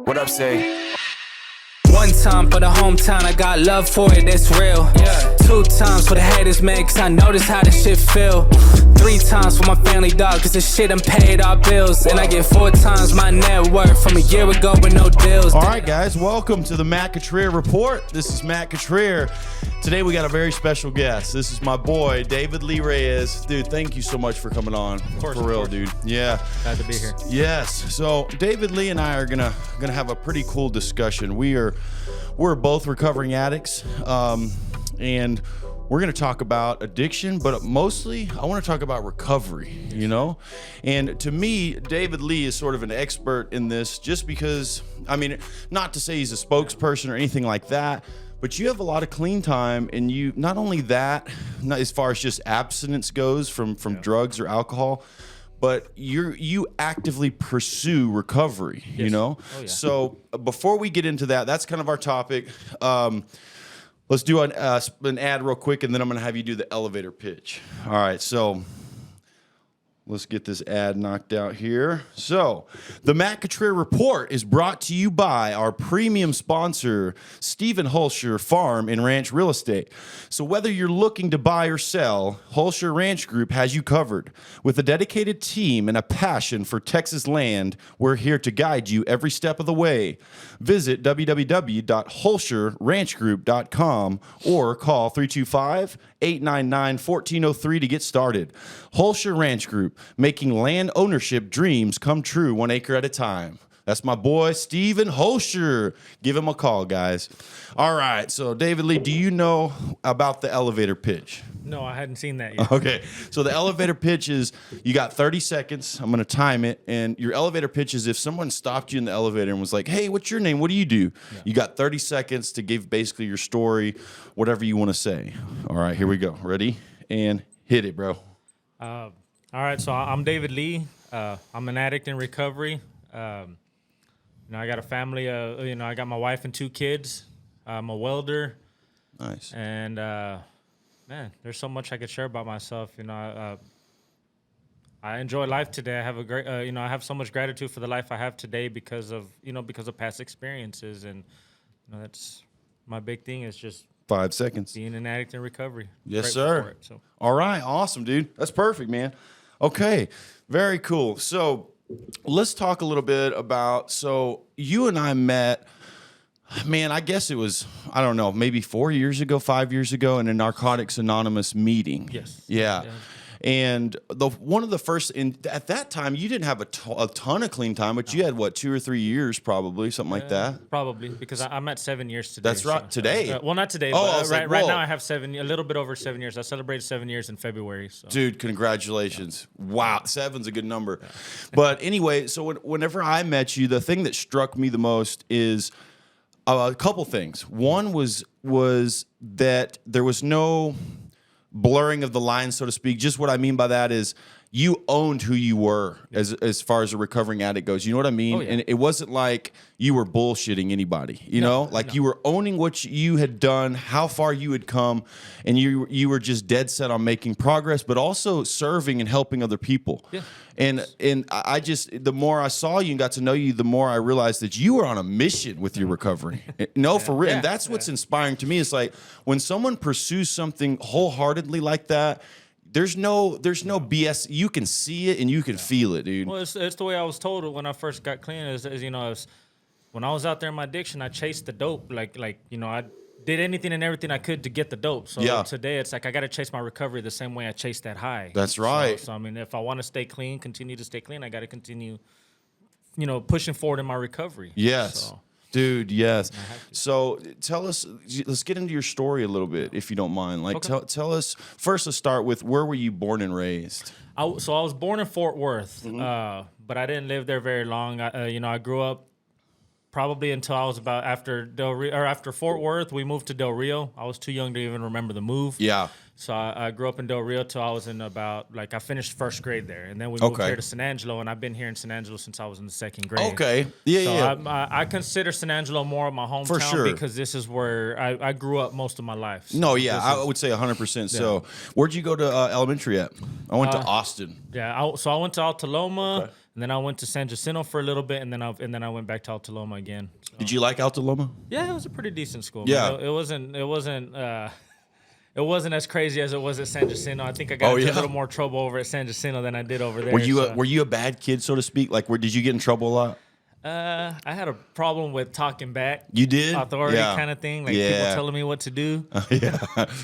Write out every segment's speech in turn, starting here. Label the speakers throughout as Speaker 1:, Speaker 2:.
Speaker 1: What up, say?
Speaker 2: One time for the hometown, I got love for it, that's real. Yeah. 2 times for the haters, man, cause I notice how this shit feel. 3 times for my family, dog, cause this shit done paid our bills. And I get 4 times my net worth from a year ago with no deals.
Speaker 3: All right, guys, welcome to the Cutrer Report. This is Cutrer. Today we got a very special guest. This is my boy, David Lee Reyes. Dude, thank you so much for coming on.
Speaker 4: Of course,
Speaker 3: for real, dude. Yeah.
Speaker 4: Glad to be here.
Speaker 3: Yes. So David Lee and I are gonna have a pretty cool discussion. We're both recovering addicts, and we're going to talk about addiction, but mostly I want to talk about recovery, you know? And to me, David Lee is sort of an expert in this just because, I mean, not to say he's a spokesperson or anything like that, but you have a lot of clean time, and you, not only that, not as far as just abstinence goes from drugs or alcohol, but you actively pursue recovery, yes. You know? Oh, yeah. So before we get into that, that's kind of our topic. Let's do an ad real quick, and then I'm going to have you do the elevator pitch. All right, so let's get this ad knocked out here. So, the Cutrer Report is brought to you by our premium sponsor, Stephen Hulsher Farm and Ranch Real Estate. So, whether you're looking to buy or sell, Hulsher Ranch Group has you covered. With a dedicated team and a passion for Texas land, we're here to guide you every step of the way. Visit www.hulsherranchgroup.com or call 325-899-1403 to get started. Hulsher Ranch Group, making land ownership dreams come true 1 acre at a time. That's my boy, Stephen Hulsher. Give him a call, guys. All right, so David Lee, do you know about the elevator pitch?
Speaker 4: No, I hadn't seen that yet.
Speaker 3: Okay, so the elevator pitch is you got 30 seconds. I'm going to time it. And your elevator pitch is if someone stopped you in the elevator and was like, hey, what's your name? What do you do? Yeah. You got 30 seconds to give basically your story, whatever you want to say. All right, here we go. Ready? And hit it, bro.
Speaker 4: All right, so I'm David Lee. I'm an addict in recovery. I got a family. I got my wife and 2 kids. I'm a welder.
Speaker 3: Nice.
Speaker 4: And man, there's so much I could share about myself. I enjoy life today. I have a great. I have so much gratitude for the life I have today because of past experiences, and that's my big thing is just
Speaker 3: 5 seconds.
Speaker 4: Being an addict in recovery.
Speaker 3: Yes, sir.
Speaker 4: So.
Speaker 3: All right, awesome, dude. That's perfect, man. Okay, very cool. So let's talk a little bit about, so you and I met, man, I guess it was, I don't know, maybe 4 years ago, 5 years ago in a Narcotics Anonymous meeting.
Speaker 4: Yes.
Speaker 3: Yeah. And one of the first, at that time, you didn't have a ton of clean time, but you had, 2 or 3 years probably, something like that?
Speaker 4: Probably, because I'm at 7 years today.
Speaker 3: That's right, today?
Speaker 4: Well, not today, but right now I have a little bit over 7 years. I celebrated 7 years in February. So.
Speaker 3: Dude, congratulations. Yeah. Wow, 7's a good number. Yeah. But anyway, so whenever I met you, the thing that struck me the most is a couple things. One was that there was no blurring of the lines, so to speak. Just what I mean by that is you owned who you were as far as a recovering addict goes. You know what I mean? Oh, yeah. And it wasn't like you were bullshitting anybody, you know? Like you were owning what you had done, how far you had come, and you were just dead set on making progress, but also serving and helping other people. Yeah. And I just, the more I saw you and got to know you, the more I realized that you were on a mission with your recovery. For real. And that's what's inspiring to me. It's like when someone pursues something wholeheartedly like that, there's no BS. You can see it and you can feel it, dude.
Speaker 4: Well, it's the way I was told when I first got clean. When I was out there in my addiction, I chased the dope. I did anything and everything I could to get the dope. So today it's like I got to chase my recovery the same way I chased that high.
Speaker 3: That's right.
Speaker 4: So I mean, if I want to stay clean, continue to stay clean, I got to continue, pushing forward in my recovery.
Speaker 3: Yes.
Speaker 4: So.
Speaker 3: Dude, yes. So tell us, let's get into your story a little bit, if you don't mind. Tell us, first let's start with, where were you born and raised?
Speaker 4: I was born in Fort Worth, but I didn't live there very long. I grew up probably until I was about after Fort Worth, we moved to Del Rio. I was too young to even remember the move.
Speaker 3: Yeah.
Speaker 4: So I grew up in Del Rio till I was in about, like, I finished first grade there. And then we moved here to San Angelo, and I've been here in San Angelo since I was in the second grade.
Speaker 3: Okay. Yeah,
Speaker 4: so I consider San Angelo more of my hometown
Speaker 3: for sure.
Speaker 4: because this is where I grew up most of my life. So
Speaker 3: no, yeah, I would say 100%. So where'd you go to elementary at? I went to Austin.
Speaker 4: Yeah, so I went to Altaloma, and then I went to San Jacinto for a little bit, and then I went back to Altaloma again. So.
Speaker 3: Did you like Altaloma?
Speaker 4: Yeah, it was a pretty decent school.
Speaker 3: Yeah.
Speaker 4: It wasn't as crazy as it was at San Jacinto. I think I got into a little more trouble over at San Jacinto than I did over there.
Speaker 3: Were you a bad kid, so to speak? Like, did you get in trouble a lot?
Speaker 4: I had a problem with talking back.
Speaker 3: You did?
Speaker 4: Authority kind of thing. Like people telling me what to do.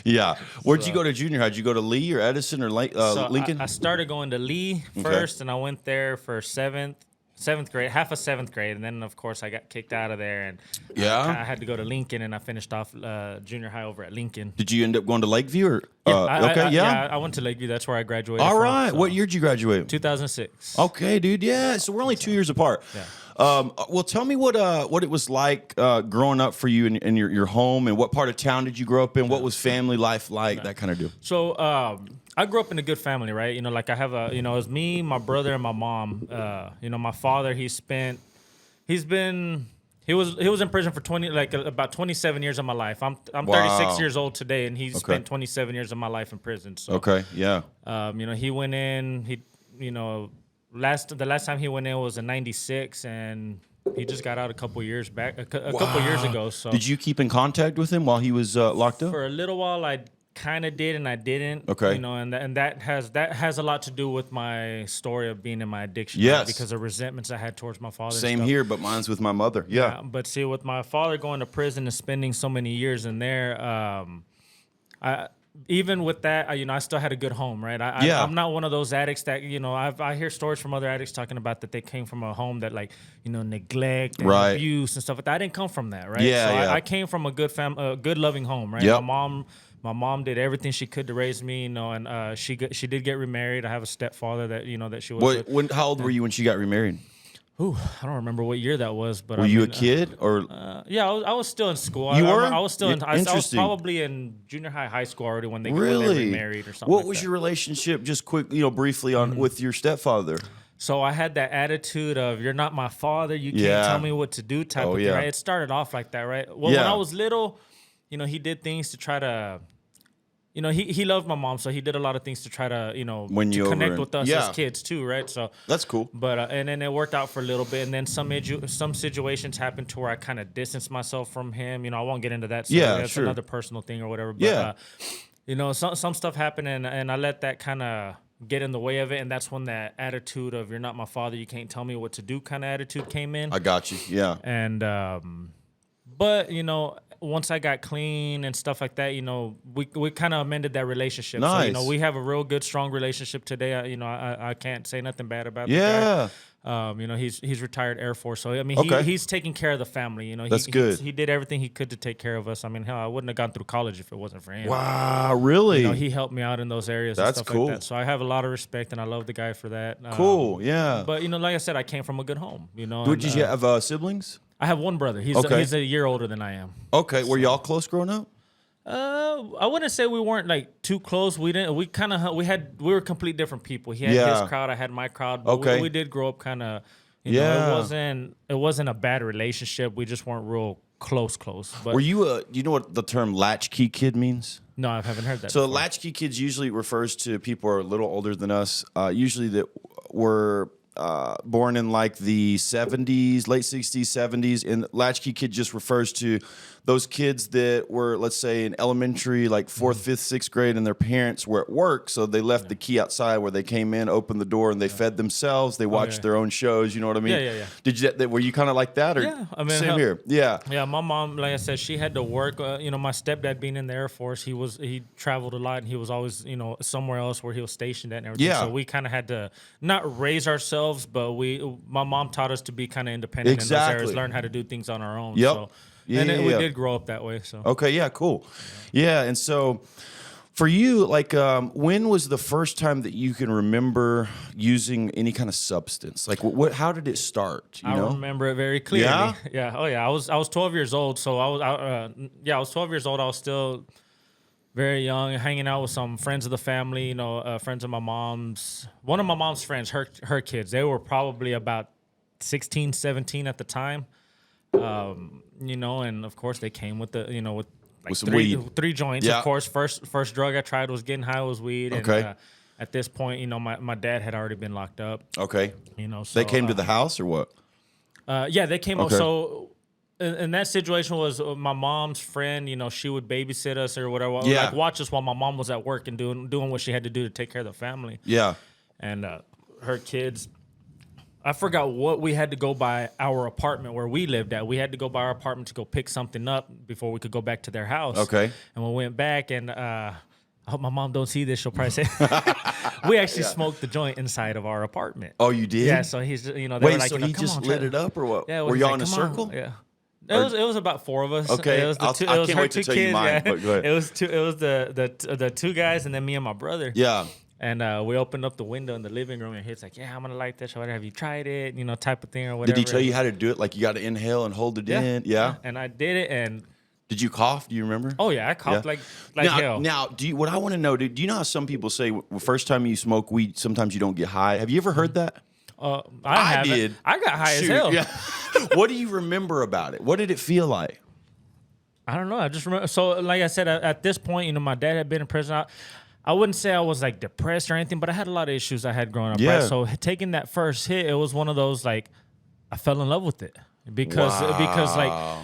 Speaker 3: Yeah. Where'd you go to junior high? Did you go to Lee or Edison or Lincoln?
Speaker 4: I started going to Lee first, and I went there for seventh grade, half of seventh grade, and then of course I got kicked out of there, and I had to go to Lincoln, and I finished off junior high over at Lincoln.
Speaker 3: Did you end up going to Lakeview or?
Speaker 4: I went to Lakeview. That's where I graduated.
Speaker 3: All right. What year did you graduate?
Speaker 4: 2006.
Speaker 3: Okay, dude. Yeah. So we're only 2 years apart.
Speaker 4: Yeah.
Speaker 3: Well, tell me what it was like growing up for you in your home, and what part of town did you grow up in? What was family life like? That kind of deal.
Speaker 4: So I grew up in a good family, right? You know, like I have it was me, my brother, and my mom. My father, he was in prison for about 27 years of my life. I'm 36 years old today, and he spent 27 years of my life in prison. So he went in. The last time he went in was in '96, and he just got out a couple years back, a couple years ago. So
Speaker 3: did you keep in contact with him while he was locked up?
Speaker 4: For a little while, I kind of did and I didn't.
Speaker 3: Okay.
Speaker 4: And that has a lot to do with my story of being in my addiction.
Speaker 3: Yes.
Speaker 4: Right? Because of resentments I had towards my father.
Speaker 3: Same here, but mine's with my mother. Yeah.
Speaker 4: But see, with my father going to prison and spending so many years in there, even with that, I still had a good home, right? I'm not one of those addicts that, I hear stories from other addicts talking about that they came from a home that neglect and abuse and stuff like that. I didn't come from that, right?
Speaker 3: Yeah,
Speaker 4: I came from a good loving home, right?
Speaker 3: Yep.
Speaker 4: My mom did everything she could to raise me, and she did get remarried. I have a stepfather that she was with.
Speaker 3: How old were you when she got remarried?
Speaker 4: Ooh, I don't remember what year that was, but
Speaker 3: were you a kid or?
Speaker 4: Yeah, I was still in school.
Speaker 3: You were?
Speaker 4: I was still in. I was probably in junior high school already when they remarried or something.
Speaker 3: What was your relationship? Just quick, briefly with your stepfather.
Speaker 4: So I had that attitude of "you're not my father, you can't tell me what to do" type of thing. Right? It started off like that, right? Well, when I was little, he did things to try to. He loved my mom, so he did a lot of things to try to, connect with us as kids too, right? So
Speaker 3: that's cool.
Speaker 4: But and then it worked out for a little bit, and then some situations happened to where I kind of distanced myself from him. I won't get into that. So that's another personal thing or whatever. But some stuff happened, and I let that kind of get in the way of it, and that's when that attitude of "you're not my father, you can't tell me what to do" kind of attitude came in.
Speaker 3: I got you. Yeah.
Speaker 4: And but once I got clean and stuff like that, we kind of amended that relationship.
Speaker 3: Nice.
Speaker 4: So, we have a real good, strong relationship today. I can't say nothing bad about
Speaker 3: the
Speaker 4: guy. He's retired Air Force. So, he's taking care of the family.
Speaker 3: That's good.
Speaker 4: He did everything he could to take care of us. Hell, I wouldn't have gone through college if it wasn't for him.
Speaker 3: Wow, really?
Speaker 4: He helped me out in those areas.
Speaker 3: That's
Speaker 4: and stuff
Speaker 3: cool.
Speaker 4: like that. So I have a lot of respect, and I love the guy for that.
Speaker 3: Cool, yeah.
Speaker 4: But, like I said, I came from a good home.
Speaker 3: Did you have siblings?
Speaker 4: I have one brother. He's a year older than I am.
Speaker 3: Okay. Were y'all close growing up?
Speaker 4: I wouldn't say we weren't too close. We were complete different people. He had his crowd, I had my crowd. But we did grow up kind of. It wasn't a bad relationship. We just weren't real close. But
Speaker 3: were you do you know what the term latchkey kid means?
Speaker 4: No, I haven't heard that.
Speaker 3: So
Speaker 4: before.
Speaker 3: latchkey kids usually refers to people who are a little older than us. Usually that were. Born in the 70s, late 60s, 70s, and latchkey kid just refers to those kids that were, let's say, in elementary, 4th, 5th, 6th grade, and their parents were at work, so they left the key outside where they came in, opened the door, and they fed themselves. They watched their own shows. You know what I mean?
Speaker 4: Yeah.
Speaker 3: Were you kind of like that? Or?
Speaker 4: Yeah,
Speaker 3: same here. Yeah.
Speaker 4: Yeah, my mom, like I said, she had to work. My stepdad being in the Air Force, he traveled a lot, and he was always, somewhere else where he was stationed at and everything.
Speaker 3: Yeah.
Speaker 4: So we kind of had to not raise ourselves, but my mom taught us to be kind of independent in those areas, learn how to do things on our own.
Speaker 3: Yep.
Speaker 4: So. We did grow up that way. So
Speaker 3: okay, yeah, cool. Yeah, and so for you, when was the first time that you can remember using any kind of substance? How did it start?
Speaker 4: I remember it very clearly. Yeah. Oh yeah. I was 12 years old. So I was 12 years old. I was still. very young, hanging out with some friends of the family, friends of my mom's. One of my mom's friends, her kids, they were probably about 16, 17 at the time. And of course they came with with
Speaker 3: some weed.
Speaker 4: 3 joints.
Speaker 3: Yeah.
Speaker 4: Of course, first drug I tried was getting high was weed.
Speaker 3: Okay.
Speaker 4: And, at this point, my dad had already been locked up.
Speaker 3: Okay.
Speaker 4: So
Speaker 3: they came to the house or what?
Speaker 4: Yeah, they came.
Speaker 3: Okay.
Speaker 4: So in that situation was my mom's friend. She would babysit us or whatever.
Speaker 3: Yeah.
Speaker 4: Like watch us while my mom was at work and doing what she had to do to take care of the family.
Speaker 3: Yeah.
Speaker 4: And her kids. I forgot what we had to go by our apartment where we lived at. We had to go by our apartment to go pick something up before we could go back to their house.
Speaker 3: Okay.
Speaker 4: And we went back, and I hope my mom don't see this. She'll probably say, we actually smoked the joint inside of our apartment.
Speaker 3: Oh, you did?
Speaker 4: Yeah. So he's, they were
Speaker 3: Wait,
Speaker 4: like,
Speaker 3: so he just lit it up or what?
Speaker 4: Yeah.
Speaker 3: Were y'all in a circle?
Speaker 4: Yeah. It was about 4 of us.
Speaker 3: Okay.
Speaker 4: It was
Speaker 3: I can't wait to tell you mine, but go ahead.
Speaker 4: It was the 2 guys and then me and my brother.
Speaker 3: Yeah.
Speaker 4: And we opened up the window in the living room, and he's like, "Yeah, I'm gonna light this. Or whatever. Have you tried it? Type of thing or whatever."
Speaker 3: Did he tell you how to do it? Like you got to inhale and hold it in? Yeah.
Speaker 4: And I did it, and
Speaker 3: did you cough? Do you remember?
Speaker 4: oh yeah, I coughed like
Speaker 3: now,
Speaker 4: hell.
Speaker 3: Now, what I want to know, do you know how some people say first time you smoke weed, sometimes you don't get high? Have you ever heard that?
Speaker 4: I
Speaker 3: did.
Speaker 4: I got high
Speaker 3: Shoot,
Speaker 4: as hell.
Speaker 3: Yeah. What do you remember about it? What did it feel like?
Speaker 4: I don't know. I just remember. So, like I said, at this point, my dad had been in prison. I wouldn't say I was like depressed or anything, but I had a lot of issues I had growing up.
Speaker 3: Yeah.
Speaker 4: Right? So taking that first hit, it was one of those like I fell in love with it because like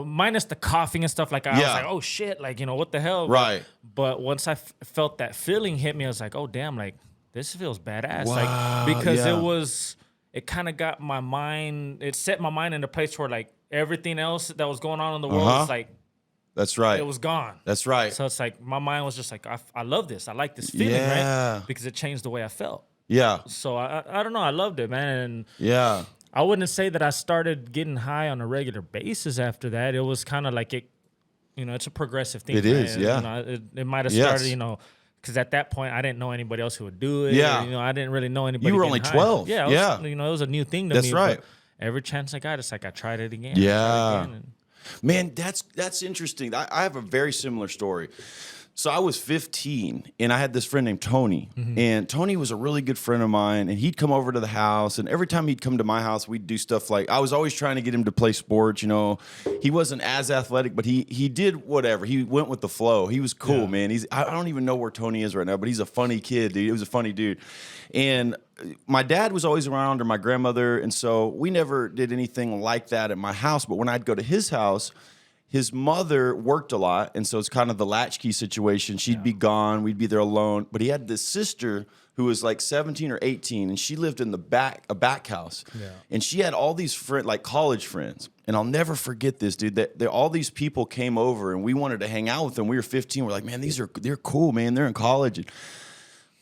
Speaker 4: minus the coughing and stuff. Like I was like, oh shit, like what the hell?
Speaker 3: Right.
Speaker 4: But once I felt that feeling hit me, I was like, oh damn, like this feels badass.
Speaker 3: Wow,
Speaker 4: Like because
Speaker 3: yeah.
Speaker 4: it kind of got my mind. It set my mind in a place where like everything else that was going on in the world was like.
Speaker 3: That's right.
Speaker 4: It was gone.
Speaker 3: That's right.
Speaker 4: So it's like my mind was just like, I love this. I like this feeling, right? Because it changed the way I felt.
Speaker 3: Yeah.
Speaker 4: So I don't know. I loved it, man. And
Speaker 3: Yeah.
Speaker 4: I wouldn't say that I started getting high on a regular basis after that. It was kind of like it's a progressive thing.
Speaker 3: It is, yeah.
Speaker 4: It might have started, because at that point I didn't know anybody else who would do it.
Speaker 3: Yeah.
Speaker 4: Or, I didn't really know anybody.
Speaker 3: You were only 12.
Speaker 4: Yeah. It was a new thing to me.
Speaker 3: That's right.
Speaker 4: But every chance I got, it's like I tried it again.
Speaker 3: Yeah. Man, that's interesting. I have a very similar story. So I was 15, and I had this friend named Tony, and Tony was a really good friend of mine, and he'd come over to the house, and every time he'd come to my house, we'd do stuff like, I was always trying to get him to play sports, He wasn't as athletic, but he did whatever. He went with the flow. He was cool, man. I don't even know where Tony is right now, but he's a funny kid, dude. He was a funny dude. And my dad was always around, or my grandmother, and so we never did anything like that at my house, but when I'd go to his house, his mother worked a lot, and so it's kind of the latchkey situation. She'd be gone. We'd be there alone. But he had this sister who was like 17 or 18, and she lived in a back house. Yeah. And she had all these like college friends. And I'll never forget this, dude. That all these people came over, and we wanted to hang out with them. We were 15. We're like, man, they're cool, man. They're in college. And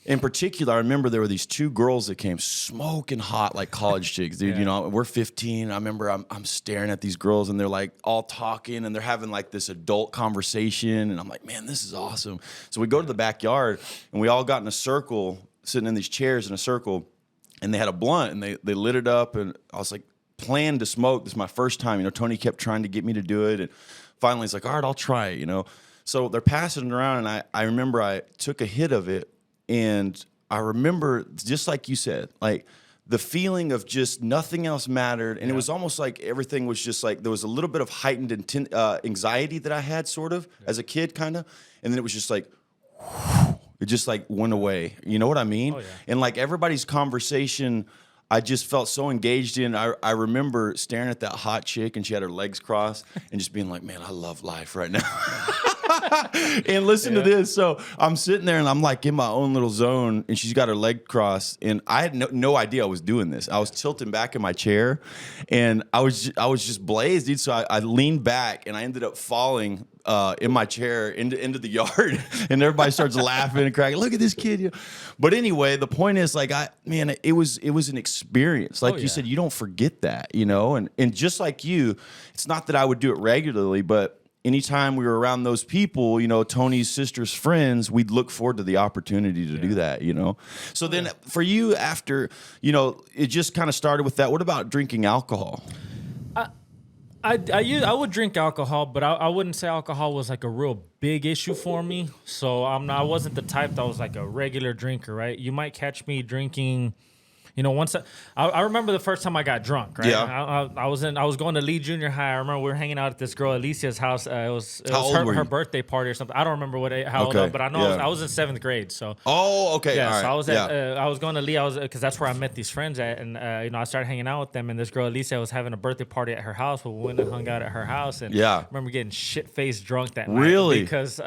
Speaker 3: in particular, I remember there were these 2 girls that came smoking hot like college chicks, dude. We're 15. I remember I'm staring at these girls, and they're like all talking, and they're having like this adult conversation. And I'm like, man, this is awesome. So we go to the backyard, and we all got in a circle, sitting in these chairs in a circle, and they had a blunt, and they lit it up. And I was like, planned to smoke. This is my first time. Tony kept trying to get me to do it. And finally, he's like, all right, I'll try it, So they're passing it around, and I remember I took a hit of it. And I remember, just like you said, like the feeling of just nothing else mattered. And it was almost like everything was just like, there was a little bit of heightened anxiety that I had sort of as a kid kind of. And then it was just like, it just like went away. You know what I mean? Oh, yeah. And like everybody's conversation, I just felt so engaged in. I remember staring at that hot chick, and she had her legs crossed, and just being like, man, I love life right now. And listen to this. So I'm sitting there, and I'm like in my own little zone, and she's got her leg crossed, and I had no idea I was doing this. I was tilting back in my chair, and I was just blazed, dude. So I leaned back, and I ended up falling in my chair into the yard, and everybody starts laughing and cracking. Look at this kid. But anyway, the point is, like, it was an experience. Like you said, you don't forget that, and just like you, it's not that I would do it regularly, but anytime we were around those people, Tony's sister's friends, we'd look forward to the opportunity to do that, So then for you, after, it just kind of started with that. What about drinking alcohol?
Speaker 4: I would drink alcohol, but I wouldn't say alcohol was like a real big issue for me. So I wasn't the type that was like a regular drinker, right? You might catch me drinking. Once I remember the first time I got drunk, right?
Speaker 3: Yeah.
Speaker 4: I was going to Lee Junior High. I remember we were hanging out at this girl Alicia's house. It was her birthday party or something. I don't remember how old, but I know I was in 7th grade. So
Speaker 3: okay,
Speaker 4: yeah.
Speaker 3: All right.
Speaker 4: So I was I was going to Lee. Because that's where I met these friends at, and I started hanging out with them. And this girl Alicia was having a birthday party at her house. We went and hung out at her house, and I remember getting shit faced drunk that night because.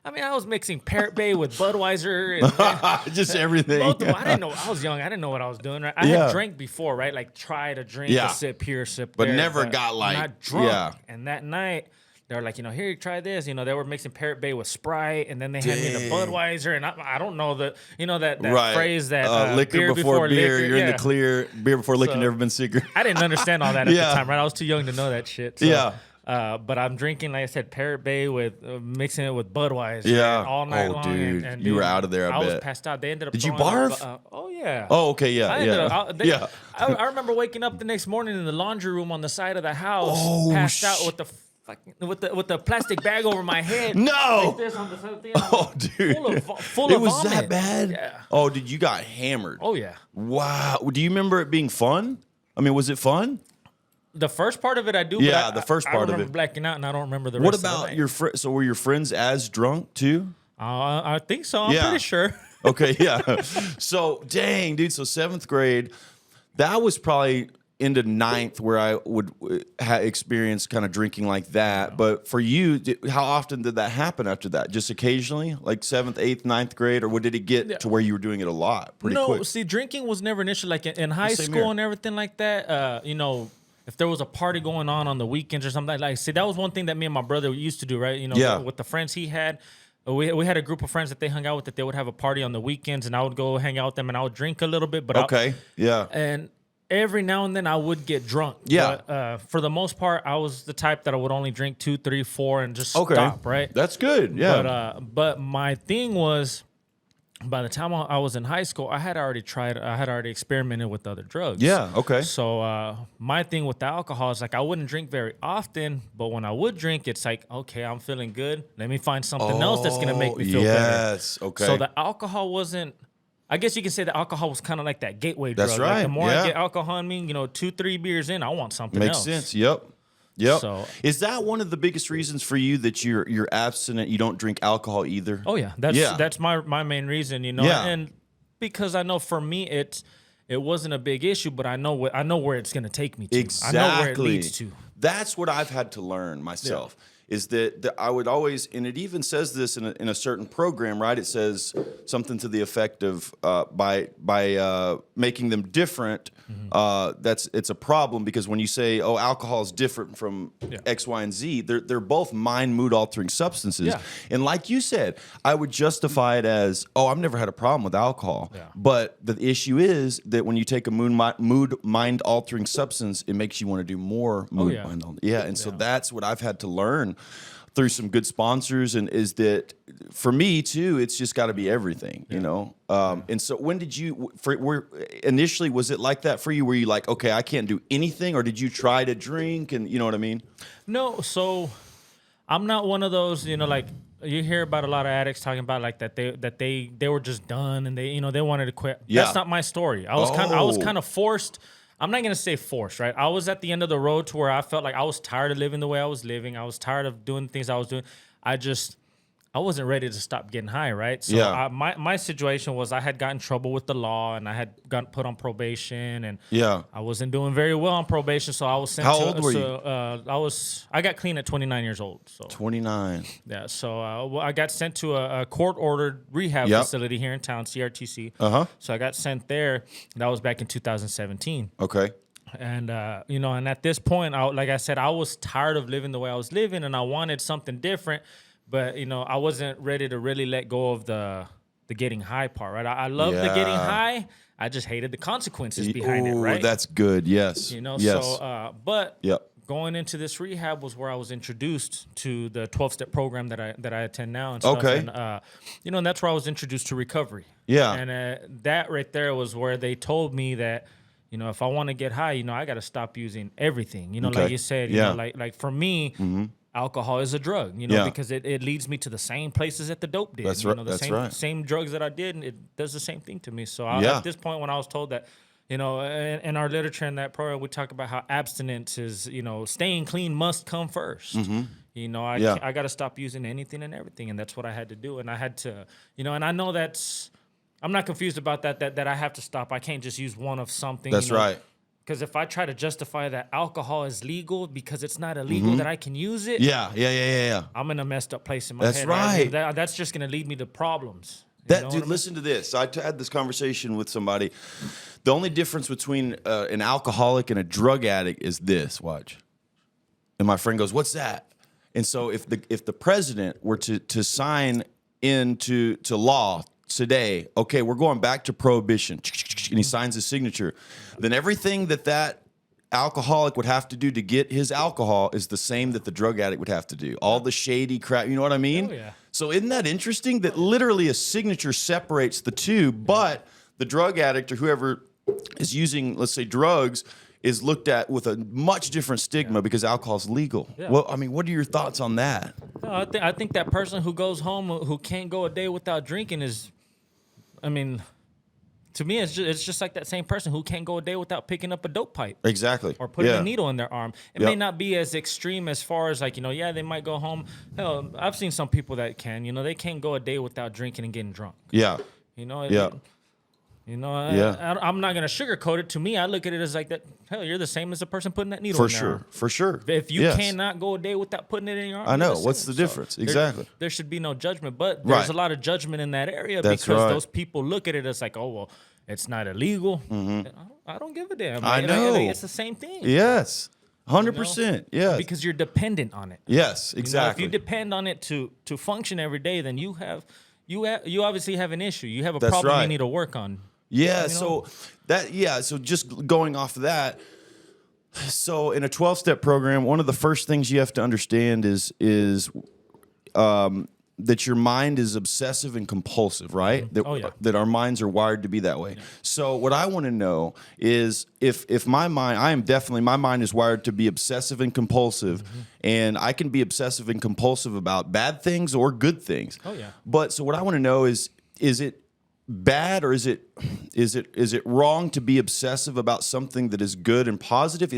Speaker 4: I was mixing Parrot Bay with Budweiser and
Speaker 3: just everything.
Speaker 4: Both of them. I didn't know. I was young. I didn't know what I was doing. Right? I had drank before, right? Like try to drink a sip here, sip
Speaker 3: but
Speaker 4: there,
Speaker 3: never got like
Speaker 4: not drunk. Yeah. And that night they were like, here, try this. They were mixing Parrot Bay with Sprite, and then they had me the Budweiser, and I don't know that that phrase that
Speaker 3: liquor before beer,
Speaker 4: liquor.
Speaker 3: You're in the clear. Beer before liquor, never been sicker.
Speaker 4: I didn't understand all that at the time, right? I was too young to know that shit. So. But I'm drinking, like I said, Parrot Bay with mixing it with Budweiser all night long.
Speaker 3: Dude,
Speaker 4: and
Speaker 3: you were out of there. I bet.
Speaker 4: Was passed out. They ended up.
Speaker 3: Did you barf?
Speaker 4: Oh yeah.
Speaker 3: Oh okay, yeah,
Speaker 4: I remember waking up the next morning in the laundry room on the side of the house, passed out with the plastic bag over my head.
Speaker 3: No.
Speaker 4: Like this on the thing.
Speaker 3: Oh, dude.
Speaker 4: Full of
Speaker 3: was
Speaker 4: vomit.
Speaker 3: That bad?
Speaker 4: Yeah.
Speaker 3: Oh, dude, you got hammered.
Speaker 4: Oh yeah.
Speaker 3: Wow. Do you remember it being fun? I mean, was it fun?
Speaker 4: The first part of it I do.
Speaker 3: Yeah,
Speaker 4: but
Speaker 3: the first part of it.
Speaker 4: I remember blacking out, and I don't remember the
Speaker 3: What
Speaker 4: rest of
Speaker 3: about
Speaker 4: the
Speaker 3: your friends? So were your friends as drunk too?
Speaker 4: I think so. I'm pretty sure.
Speaker 3: Okay, yeah. So, dang, dude. So 7th grade, that was probably into 9th where I would experience kind of drinking like that. But for you, how often did that happen after that? Just occasionally, like 7th, 8th, 9th grade, or did it get to where you were doing it a lot? Pretty quick.
Speaker 4: No, see, drinking was never an issue. Like in high school and everything like that. If there was a party going on the weekends or something like, see, that was one thing that me and my brother used to do, right? With the friends he had. We had a group of friends that they hung out with that they would have a party on the weekends, and I would go hang out with them and I would drink a little bit. But and every now and then I would get drunk. Yeah. But, for the most part, I was the type that I would only drink 2, 3, 4 and just stop, right?
Speaker 3: That's good. Yeah.
Speaker 4: But my thing was, by the time I was in high school, I had already experimented with other drugs.
Speaker 3: Yeah, okay.
Speaker 4: So my thing with the alcohol is like I wouldn't drink very often, but when I would drink, it's like, okay, I'm feeling good. Let me find something else that's going to make me feel better.
Speaker 3: Yes, okay.
Speaker 4: So the alcohol wasn't, I guess you can say the alcohol was kind of like that gateway drug.
Speaker 3: That's right.
Speaker 4: Like the more I get alcohol in me, 2, 3 beers in, I want something else.
Speaker 3: Makes sense, yep.
Speaker 4: So,
Speaker 3: is that one of the biggest reasons for you that you're abstinent? You don't drink alcohol either?
Speaker 4: Oh yeah, that's my main reason. And because I know for me it wasn't a big issue, but I know where it's going to take me to.
Speaker 3: Exactly.
Speaker 4: I know where it leads to.
Speaker 3: That's what I've had to learn myself. Is that I would always, and it even says this in a certain program, right? It says something to the effect of by making them different, it's a problem because when you say, oh, alcohol is different from X, Y, and Z, they're both mind mood altering substances. Yeah. And like you said, I would justify it as, oh, I've never had a problem with alcohol. Yeah. But the issue is that when you take a mood mind altering substance, it makes you want to do more mood mind altering. Yeah, and so that's what I've had to learn through some good sponsors, and is that for me too, it's just got to be everything, and so when did you initially, was it like that for you? Were you like, okay, I can't do anything, or did you try to drink, and you know what I mean?
Speaker 4: No, so I'm not one of those, like you hear about a lot of addicts talking about like that they were just done and they wanted to quit. That's not my story. I was kind of forced. I'm not going to say forced, right? I was at the end of the road to where I felt like I was tired of living the way I was living. I was tired of doing things I was doing. I wasn't ready to stop getting high, right? So my situation was I had gotten in trouble with the law, and I had gotten put on probation, and I wasn't doing very well on probation, so I was sent
Speaker 3: How old were you?
Speaker 4: I got clean at 29 years old. So
Speaker 3: 29.
Speaker 4: Yeah, so I got sent to a court-ordered rehab facility here in town, CRTC. So I got sent there. That was back in 2017.
Speaker 3: Okay.
Speaker 4: And and at this point, like I said, I was tired of living the way I was living, and I wanted something different. But, I wasn't ready to really let go of the getting high part, right? I love the getting high. I just hated the consequences behind it, right?
Speaker 3: That's good, yes. Yes.
Speaker 4: So, going into this rehab was where I was introduced to the 12-step program that I attend now and stuff.
Speaker 3: Okay.
Speaker 4: And, and that's where I was introduced to recovery.
Speaker 3: Yeah.
Speaker 4: And that right there was where they told me that, you know, if I want to get high, you know, I got to stop using everything. You know,
Speaker 3: Okay.
Speaker 4: like you said, you
Speaker 3: Yeah.
Speaker 4: know, like for me, alcohol is a drug, you know,
Speaker 3: Yeah.
Speaker 4: because it leads me to the same places that the dope did.
Speaker 3: That's
Speaker 4: you
Speaker 3: right.
Speaker 4: know, the
Speaker 3: That's
Speaker 4: same
Speaker 3: right.
Speaker 4: same drugs that I did, and it does the same thing to me. So
Speaker 3: Yeah.
Speaker 4: at this point, when I was told that, you know, in our literature in that program, we talk about how abstinence is, you know, staying clean must come first. You know, I got to stop using anything and everything, and that's what I had to do. And I had to, you know, and I know I'm not confused about that I have to stop. I can't just use one of something.
Speaker 3: That's
Speaker 4: you know,
Speaker 3: right.
Speaker 4: because if I try to justify that alcohol is legal because it's not illegal that I can use it,
Speaker 3: Yeah.
Speaker 4: I'm in a messed up place in my
Speaker 3: That's
Speaker 4: head.
Speaker 3: right.
Speaker 4: That's just going to lead me to problems.
Speaker 3: That
Speaker 4: know what
Speaker 3: dude,
Speaker 4: I mean?
Speaker 3: listen to this. I had this conversation with somebody. The only difference between an alcoholic and a drug addict is this. Watch. And my friend goes, "What's that?" And so if the president were to sign into law today, okay, we're going back to prohibition, and he signs his signature, then everything that alcoholic would have to do to get his alcohol is the same that the drug addict would have to do. All the shady crap, you know what I mean?
Speaker 4: Oh, yeah.
Speaker 3: So isn't that interesting that literally a signature separates the two, but the drug addict or whoever is using, let's say, drugs is looked at with a much different stigma because alcohol is legal.
Speaker 4: Yeah.
Speaker 3: Well, I mean, what are your thoughts on that?
Speaker 4: No, I think that person who goes home who can't go a day without drinking is, I mean, to me, it's just like that same person who can't go a day without picking up a dope pipe.
Speaker 3: Exactly.
Speaker 4: Or putting a needle in their arm. It
Speaker 3: Yep.
Speaker 4: may not be as extreme as far as like, you know, yeah, they might go home. Hell, I've seen some people that can, you know, they can't go a day without drinking and getting drunk.
Speaker 3: Yeah.
Speaker 4: You know,
Speaker 3: Yeah.
Speaker 4: I'm not going to sugarcoat it. To me, I look at it as like that, hell, you're the same as the person putting that needle
Speaker 3: For
Speaker 4: in their
Speaker 3: sure.
Speaker 4: arm.
Speaker 3: For sure.
Speaker 4: If you
Speaker 3: Yes.
Speaker 4: cannot go a day without putting it in your arm,
Speaker 3: I know.
Speaker 4: you're the
Speaker 3: What's
Speaker 4: same.
Speaker 3: the difference? Exactly.
Speaker 4: There should be no judgment, but there's
Speaker 3: Right.
Speaker 4: a lot of judgment in that area
Speaker 3: That's
Speaker 4: because
Speaker 3: right.
Speaker 4: those people look at it as like, oh, well, it's not illegal. I don't give a damn.
Speaker 3: I
Speaker 4: Like,
Speaker 3: know.
Speaker 4: it's the same thing.
Speaker 3: Yes. 100%. Yes.
Speaker 4: Because you're dependent on it.
Speaker 3: Yes,
Speaker 4: You know,
Speaker 3: exactly.
Speaker 4: if you depend on it to function every day, then you obviously have an issue. You have a
Speaker 3: That's
Speaker 4: problem
Speaker 3: right.
Speaker 4: you need to work on.
Speaker 3: Yeah,
Speaker 4: You know?
Speaker 3: so just going off of that, so in a 12-step program, one of the first things you have to understand is that your mind is obsessive and compulsive, right? That,
Speaker 4: Oh, yeah.
Speaker 3: that our minds are wired to be that way. So what I want to know is if my mind is wired to be obsessive and compulsive, and I can be obsessive and compulsive about bad things or good things.
Speaker 4: Oh, yeah.
Speaker 3: But so what I want to know is it bad or is it wrong to be obsessive about something that is good and positive?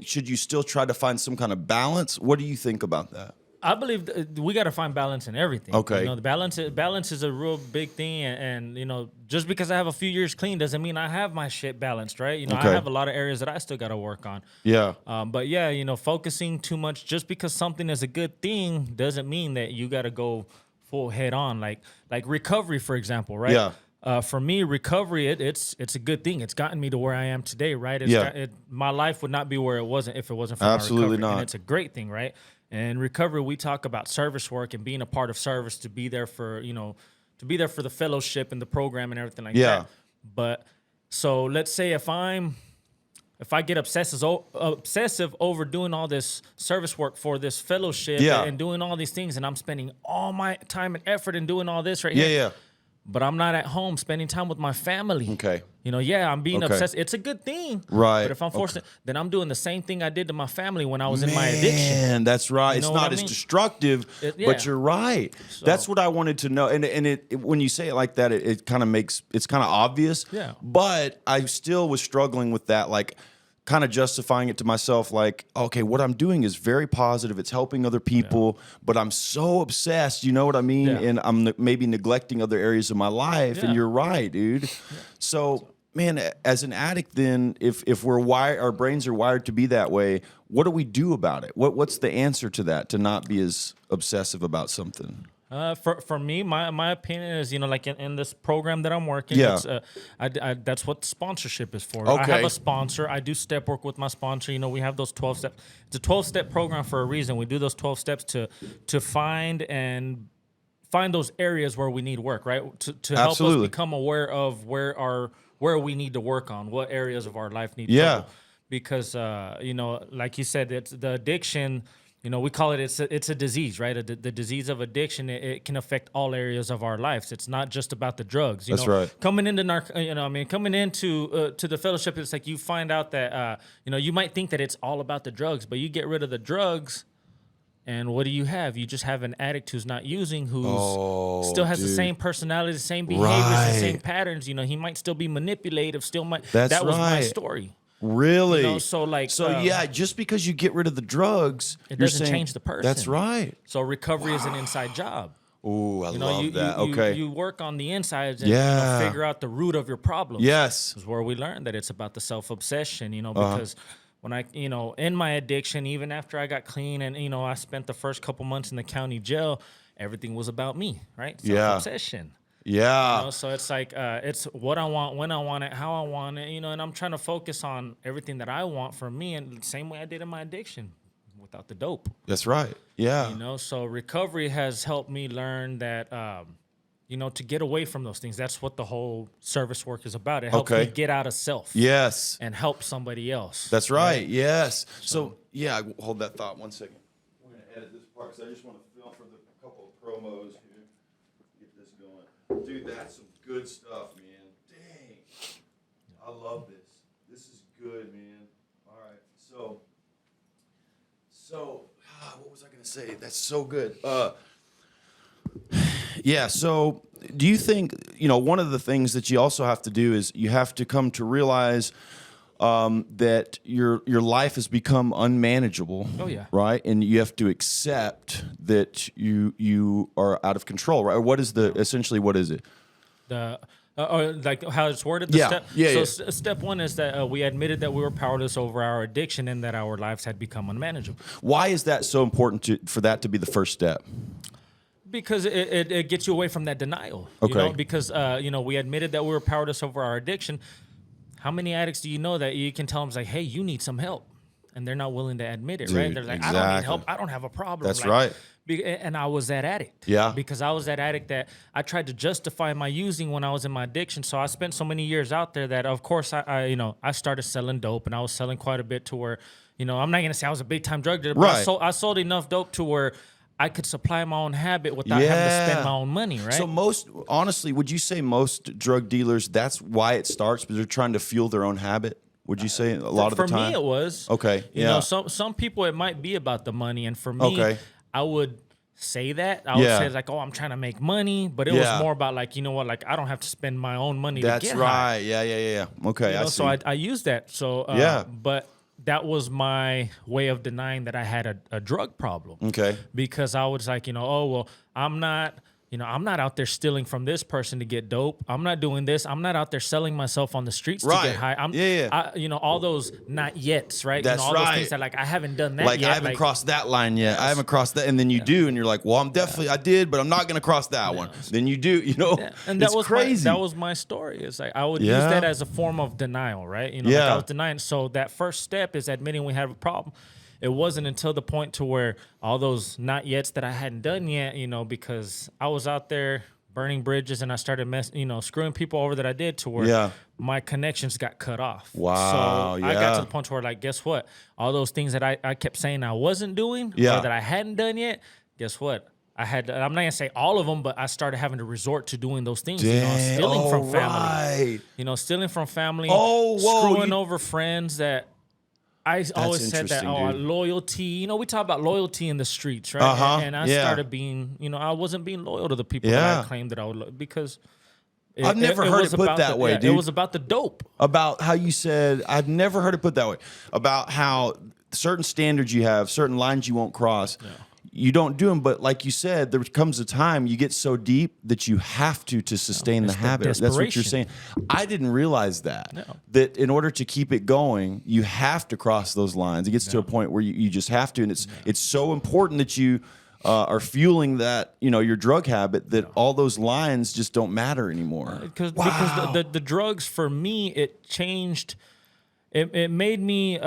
Speaker 3: Should you still try to find some kind of balance? What do you think about that?
Speaker 4: I believe we got to find balance in everything.
Speaker 3: Okay.
Speaker 4: You know, the balance is a real big thing, and you know, just because I have a few years clean doesn't mean I have my shit balanced, right? You know,
Speaker 3: Okay.
Speaker 4: I have a lot of areas that I still got to work on.
Speaker 3: Yeah.
Speaker 4: But yeah, you know, focusing too much just because something is a good thing doesn't mean that you got to go full head on. Like recovery, for example, right?
Speaker 3: Yeah.
Speaker 4: For me, recovery, it's a good thing. It's gotten me to where I am today, right? My life would not be where it wasn't if it wasn't for
Speaker 3: Absolutely
Speaker 4: my recovery.
Speaker 3: not.
Speaker 4: And it's a great thing, right? And recovery, we talk about service work and being a part of service to be there for, you know, to be there for the fellowship and the program and everything like
Speaker 3: Yeah.
Speaker 4: that. But so let's say if I get obsessive over doing all this service work for this fellowship
Speaker 3: Yeah.
Speaker 4: and doing all these things, and I'm spending all my time and effort in doing all this right
Speaker 3: Yeah,
Speaker 4: here.
Speaker 3: yeah.
Speaker 4: But I'm not at home spending time with my family.
Speaker 3: Okay.
Speaker 4: You know, yeah, I'm being
Speaker 3: Okay.
Speaker 4: obsessed. It's a good thing.
Speaker 3: Right.
Speaker 4: But if I'm forced to, then I'm doing the same thing I did to my family when I was in my addiction.
Speaker 3: Man, that's right.
Speaker 4: You
Speaker 3: It's
Speaker 4: know what
Speaker 3: not
Speaker 4: I
Speaker 3: as
Speaker 4: mean?
Speaker 3: destructive,
Speaker 4: Yeah.
Speaker 3: but you're right. That's what I wanted to know. And when you say it like that, it kind of it's kind of obvious.
Speaker 4: Yeah.
Speaker 3: But I still was struggling with that, like kind of justifying it to myself, like, okay, what I'm doing is very positive. It's helping other people, but I'm so obsessed. You know what I mean?
Speaker 4: Yeah.
Speaker 3: And I'm maybe neglecting other areas of my life.
Speaker 4: Yeah.
Speaker 3: And you're right, dude. So. Man, as an addict, then, if our brains are wired to be that way, what do we do about it? What's the answer to that? To not be as obsessive about something?
Speaker 4: For me, my opinion is, you know, like in this program that I'm working,
Speaker 3: Yeah.
Speaker 4: it's, that's what sponsorship is for. I
Speaker 3: Okay.
Speaker 4: have a sponsor. I do step work with my sponsor. You know, we have those 12 steps. It's a 12-step program for a reason. We do those 12 steps to find those areas where we need work, right? To help
Speaker 3: Absolutely.
Speaker 4: us become aware of where we need to work on, what areas of our life need
Speaker 3: Yeah.
Speaker 4: trouble. Because, you know, like you said, it's the addiction. you know, we call it, it's a disease, right? The disease of addiction, it can affect all areas of our lives. It's not just about the drugs. You
Speaker 3: That's
Speaker 4: know,
Speaker 3: right.
Speaker 4: Coming into coming into to the fellowship, it's like you find out that, you know, you might think that it's all about the drugs, but you get rid of the drugs, and what do you have? You just have an addict who's not using, who's still has the same personality, the same behaviors, the same patterns. You know, he might still be manipulative, that was my story.
Speaker 3: Really?
Speaker 4: You know, so
Speaker 3: yeah, just because you get rid of the drugs,
Speaker 4: it doesn't change the person.
Speaker 3: That's right.
Speaker 4: So recovery is an inside job.
Speaker 3: Ooh, I love that.
Speaker 4: You work on the insides and you know, figure out the root of your problems.
Speaker 3: Yes.
Speaker 4: This is where we learned that it's about the self-obsession, you know, because when I, you know, in my addiction, even after I got clean and, you know, I spent the first couple months in the county jail, everything was about me, right? Self-obsession.
Speaker 3: Yeah.
Speaker 4: You know, so it's like, it's what I want, when I want it, how I want it, you know, and I'm trying to focus on everything that I want for me, and the same way I did in my addiction without the dope.
Speaker 3: That's right. Yeah.
Speaker 4: You know, so recovery has helped me learn that, you know, to get away from those things. That's what the whole service work is about. It helps me get out of self.
Speaker 3: Yes.
Speaker 4: And help somebody else.
Speaker 3: That's right. Yes. So, yeah, hold that thought 1 second. We're going to edit this part because I just want to film for the couple of promos here. Get this going. Dude, that's some good stuff, man. Dang. I love this. This is good, man. All right. So what was I going to say? That's so good. Yeah, so do you think, you know, one of the things that you also have to do is you have to come to realize that your life has become unmanageable.
Speaker 4: Oh, yeah.
Speaker 3: Right? And you have to accept that you are out of control, right? Or what is essentially what is it?
Speaker 4: Like how it's worded? Step one is that we admitted that we were powerless over our addiction and that our lives had become unmanageable.
Speaker 3: Why is that so important for that to be the first step?
Speaker 4: Because it gets you away from that denial.
Speaker 3: Okay.
Speaker 4: You know, because, you know, we admitted that we were powerless over our addiction. How many addicts do you know that you can tell them, like, hey, you need some help? And they're not willing to admit it, right? They're like,
Speaker 3: exactly.
Speaker 4: I don't need help. I don't have a problem.
Speaker 3: That's right.
Speaker 4: And I was that addict.
Speaker 3: Yeah.
Speaker 4: Because I was that addict that I tried to justify my using when I was in my addiction. So I spent so many years out there that, of course, I started selling dope, and I was selling quite a bit to where, you know, I'm not going to say I was a big-time drug dealer, but I sold enough dope to where I could supply my own habit without having to spend my own money, right?
Speaker 3: So honestly, would you say most drug dealers, that's why it starts, because they're trying to fuel their own habit? Would you say a lot of the time?
Speaker 4: For me, it was.
Speaker 3: Okay,
Speaker 4: You know, some people, it might be about the money. And for me, I would say that. I would say, like, oh, I'm trying to make money. But it was more about, like, you know what, like, I don't have to spend my own money to get high.
Speaker 3: Yeah. Okay,
Speaker 4: you know,
Speaker 3: I see.
Speaker 4: So I used that. So, but that was my way of denying that I had a drug problem.
Speaker 3: Okay.
Speaker 4: Because I was like, you know, oh, well, I'm not out there stealing from this person to get dope. I'm not doing this. I'm not out there selling myself on the streets to get high. You know, all those not yets, right?
Speaker 3: That's
Speaker 4: all those things that, like, I haven't done that yet.
Speaker 3: I haven't crossed that line yet. I haven't crossed that. And then you do, and you're like, well, I did, but I'm not going to cross that one. Then you do, you know.
Speaker 4: And that was crazy. That was my story. It's like I would use that as a form of denial, right? You know, like I was denying. So that first step is admitting we have a problem. It wasn't until the point to where all those not yets that I hadn't done yet, you know, because I was out there burning bridges and I started screwing people over that I did to where my connections got cut off.
Speaker 3: Wow.
Speaker 4: So I got to the point where, like, guess what? All those things that I kept saying I wasn't doing or that I hadn't done yet, guess what? I'm not going to say all of them, but I started having to resort to doing those things.
Speaker 3: Dang.
Speaker 4: You know, stealing from family.
Speaker 3: Right.
Speaker 4: You know, stealing from family.
Speaker 3: Screwing
Speaker 4: over friends that I always said that, loyalty. You know, we talk about loyalty in the streets, right? And I started being, you know, I wasn't being loyal to the people that I claimed that I would, because
Speaker 3: I've never heard it put that way, dude.
Speaker 4: It was about the dope.
Speaker 3: About how you said, I've never heard it put that way. About how certain standards you have, certain lines you won't cross. Yeah. You don't do them, but like you said, there comes a time you get so deep that you have to sustain the habit. That's what you're saying. I didn't realize that. No. That in order to keep it going, you have to cross those lines. It gets to a point where you just have to, and it's so important that you are fueling that, you know, your drug habit, that all those lines just don't matter anymore.
Speaker 4: Because the drugs, for me, it changed. It made me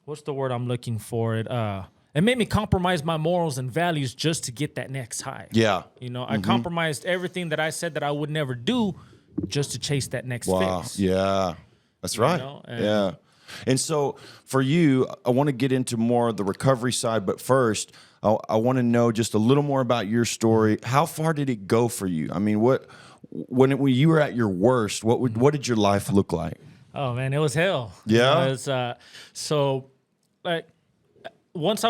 Speaker 4: what's the word I'm looking for? It made me compromise my morals and values just to get that next high. Yeah. You know, I compromised everything that I said that I would never do just to chase that next fix.
Speaker 3: Yeah. That's right.
Speaker 4: You know?
Speaker 3: And so for you, I want to get into more of the recovery side, but first, I want to know just a little more about your story. How far did it go for you? I mean, when you were at your worst, what did your life look like?
Speaker 4: Oh man, it was hell.
Speaker 3: Yeah.
Speaker 4: It was, so like once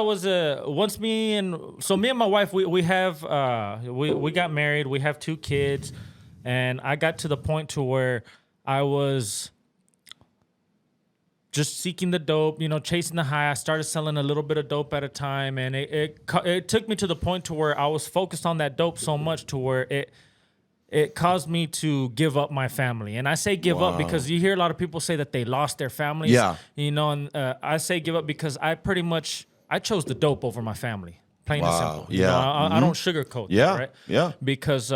Speaker 4: me and my wife, we got married. We have 2 kids, and I got to the point to where I was just seeking the dope, chasing the high. I started selling a little bit of dope at a time, and it took me to the point to where I was focused on that dope so much to where it caused me to give up my family. And I say give up because you hear a lot of people say that they lost their families.
Speaker 3: Yeah.
Speaker 4: And I say give up because I chose the dope over my family, plain and simple. I don't sugarcoat that, right?
Speaker 3: Yeah.
Speaker 4: Because,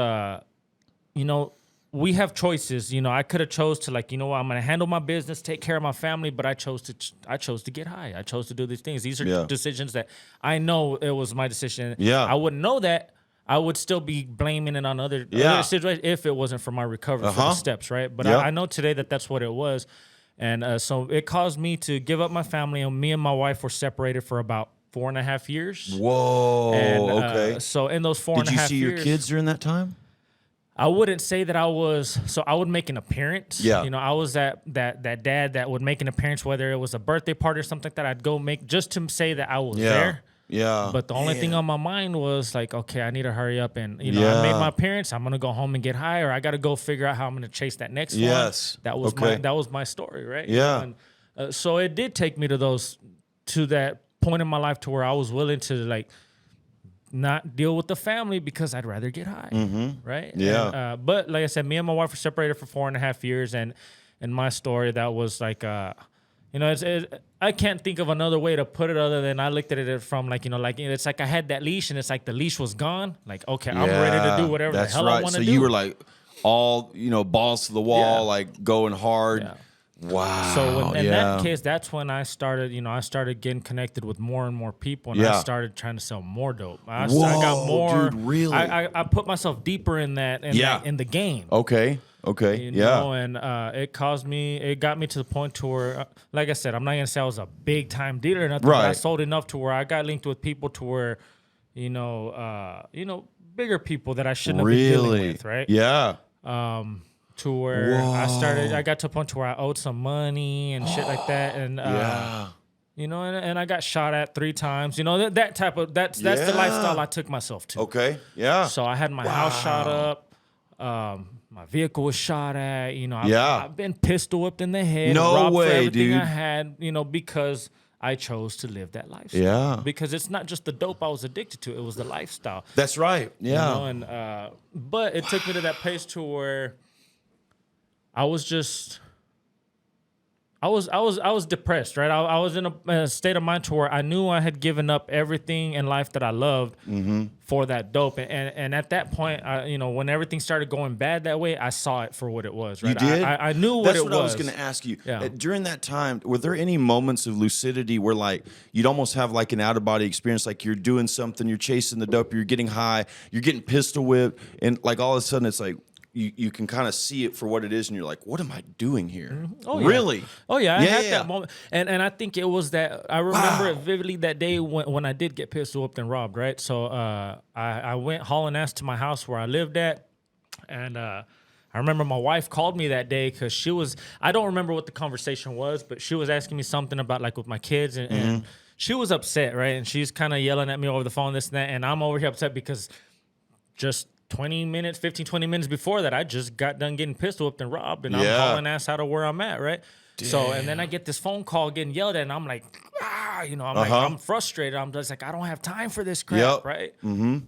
Speaker 4: we have choices. I could have chose to I'm going to handle my business, take care of my family, but I chose to get high. I chose to do these things. These are decisions that I know it was my decision.
Speaker 3: Yeah.
Speaker 4: I wouldn't know that. I would still be blaming it on other situations if it wasn't for my recovery for the steps, right? But I know today that that's what it was. And so it caused me to give up my family, and me and my wife were separated for about 4.5 years.
Speaker 3: Whoa,
Speaker 4: and,
Speaker 3: okay.
Speaker 4: So in those 4.5 years...
Speaker 3: Did you see your kids during that time?
Speaker 4: I wouldn't say that I was... So I would make an appearance.
Speaker 3: Yeah.
Speaker 4: I was that dad that would make an appearance, whether it was a birthday party or something like that. I'd go make just to say that I was there.
Speaker 3: Yeah.
Speaker 4: But the only thing on my mind was like, okay, I need to hurry up and, I made my appearance. I'm going to go home and get high, or I got to go figure out how I'm going to chase that next one. That was my story, right?
Speaker 3: Yeah.
Speaker 4: And, so it did take me to that point in my life to where I was willing to not deal with the family because I'd rather get high, right?
Speaker 3: Yeah.
Speaker 4: And, but like I said, me and my wife were separated for 4.5 years, and in my story, that was like, I can't think of another way to put it other than I looked at it from it's like I had that leash, and it's like the leash was gone. Like, okay, I'm ready to do whatever the hell I want to do.
Speaker 3: So you were like all, balls to the wall, like going hard.
Speaker 4: Yeah.
Speaker 3: Wow.
Speaker 4: So in that case, that's when I started, I started getting connected with more and more people, and I started trying to sell more dope. I got more.
Speaker 3: Dude, really?
Speaker 4: I put myself deeper in that, in the game.
Speaker 3: Okay.
Speaker 4: And it got me to the point to where, like I said, I'm not gonna say I was a big time dealer or nothing. Right. But I sold enough to where I got linked with people to where, bigger people that I shouldn't have been dealing with, right?
Speaker 3: Yeah.
Speaker 4: To where I got to a point to where I owed some money and shit like that, and and I got shot at 3 times. That type of that's the lifestyle I took myself to.
Speaker 3: Okay. Yeah.
Speaker 4: So I had my house shot up. My vehicle was shot at. I've been pistol whipped in the head.
Speaker 3: No way,
Speaker 4: for everything
Speaker 3: dude.
Speaker 4: I had. Because I chose to live that lifestyle.
Speaker 3: Yeah.
Speaker 4: Because it's not just the dope I was addicted to; it was the lifestyle.
Speaker 3: That's right. Yeah.
Speaker 4: But it took me to that place to where I was depressed, right? I was in a state of mind to where I knew I had given up everything in life that I loved for that dope. And at that point, when everything started going bad that way, I saw it for what it was, right?
Speaker 3: You did?
Speaker 4: I knew what it was.
Speaker 3: That's what I was going to ask you.
Speaker 4: Yeah.
Speaker 3: During that time, were there any moments of lucidity where you'd almost have an out-of-body experience, like you're doing something, you're chasing the dope, you're getting high, you're getting pistol whipped, and all of a sudden it's like, you can kind of see it for what it is, and you're like, what am I doing here?
Speaker 4: Mm-hmm. Oh, yeah.
Speaker 3: Really?
Speaker 4: Oh, yeah. I had that moment. And I think it was that, I remember it vividly that day when I did get pistol whipped and robbed, right? So I went hauling ass to my house where I lived at, and I remember my wife called me that day because I don't remember what the conversation was, but she was asking me something about with my kids, and she was upset, right? And she's kind of yelling at me over the phone, this and that, and I'm over here upset because just 20 minutes before that, I just got done getting pistol whipped and robbed, and I'm hauling ass out of where I'm at, right? Damn. So, and then I get this phone call getting yelled at, and I'm like, I'm frustrated. I'm just like, I don't have time for this crap, right? Mm-hmm.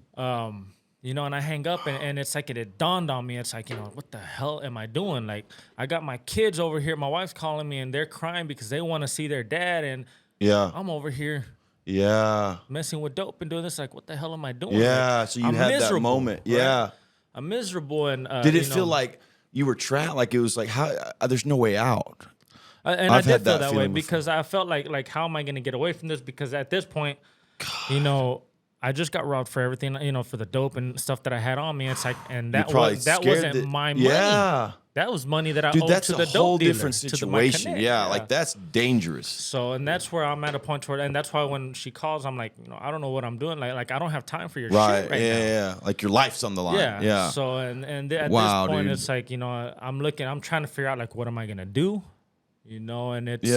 Speaker 4: And I hang up, and it's like it dawned on me. It's like, what the hell am I doing? Like, I got my kids over here. My wife's calling me, and they're crying because they want to see their dad, and I'm over here.
Speaker 3: Yeah.
Speaker 4: Messing with dope and doing this, like, what the hell am I doing?
Speaker 3: Yeah, so I'm had that moment. Right? Yeah.
Speaker 4: I'm miserable. And
Speaker 3: did it feel like you were trapped? Like it was like, how? There's no way out.
Speaker 4: And I did feel that way because I felt like how am I going to get away from this? Because at this point, I just got robbed for everything, you know, for the dope and stuff that I had on me. It's like, and that
Speaker 3: scared
Speaker 4: wasn't my money.
Speaker 3: Yeah.
Speaker 4: That was money that I
Speaker 3: Dude,
Speaker 4: owed
Speaker 3: that's
Speaker 4: to
Speaker 3: a
Speaker 4: the
Speaker 3: whole
Speaker 4: dope dealer,
Speaker 3: different
Speaker 4: to my
Speaker 3: situation.
Speaker 4: connect.
Speaker 3: Yeah, like that's dangerous.
Speaker 4: So, and that's where I'm at a point toward, and that's why when she calls, I'm like, you know, I don't know what I'm doing. Like I don't have time for your shit right now.
Speaker 3: Yeah. Like your life's on the line. Yeah.
Speaker 4: So, and at
Speaker 3: Wow,
Speaker 4: this point,
Speaker 3: dude.
Speaker 4: it's like, you know, I'm trying to figure out like, what am I gonna do? You know, and it's,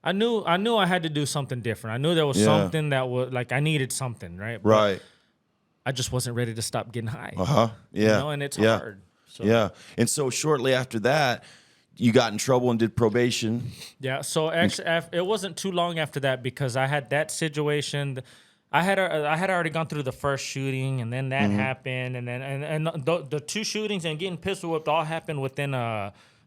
Speaker 4: I knew I had to do something different. I knew there was something that was like, I needed something, right? But
Speaker 3: Right.
Speaker 4: I just wasn't ready to stop getting high.
Speaker 3: Yeah.
Speaker 4: You know, and it's hard. So.
Speaker 3: Yeah. And so shortly after that, you got in trouble and did probation.
Speaker 4: Yeah. So actually, it wasn't too long after that because I had that situation. I had already gone through the first shooting, and then that happened, and then and the two shootings and getting pistol whipped all happened within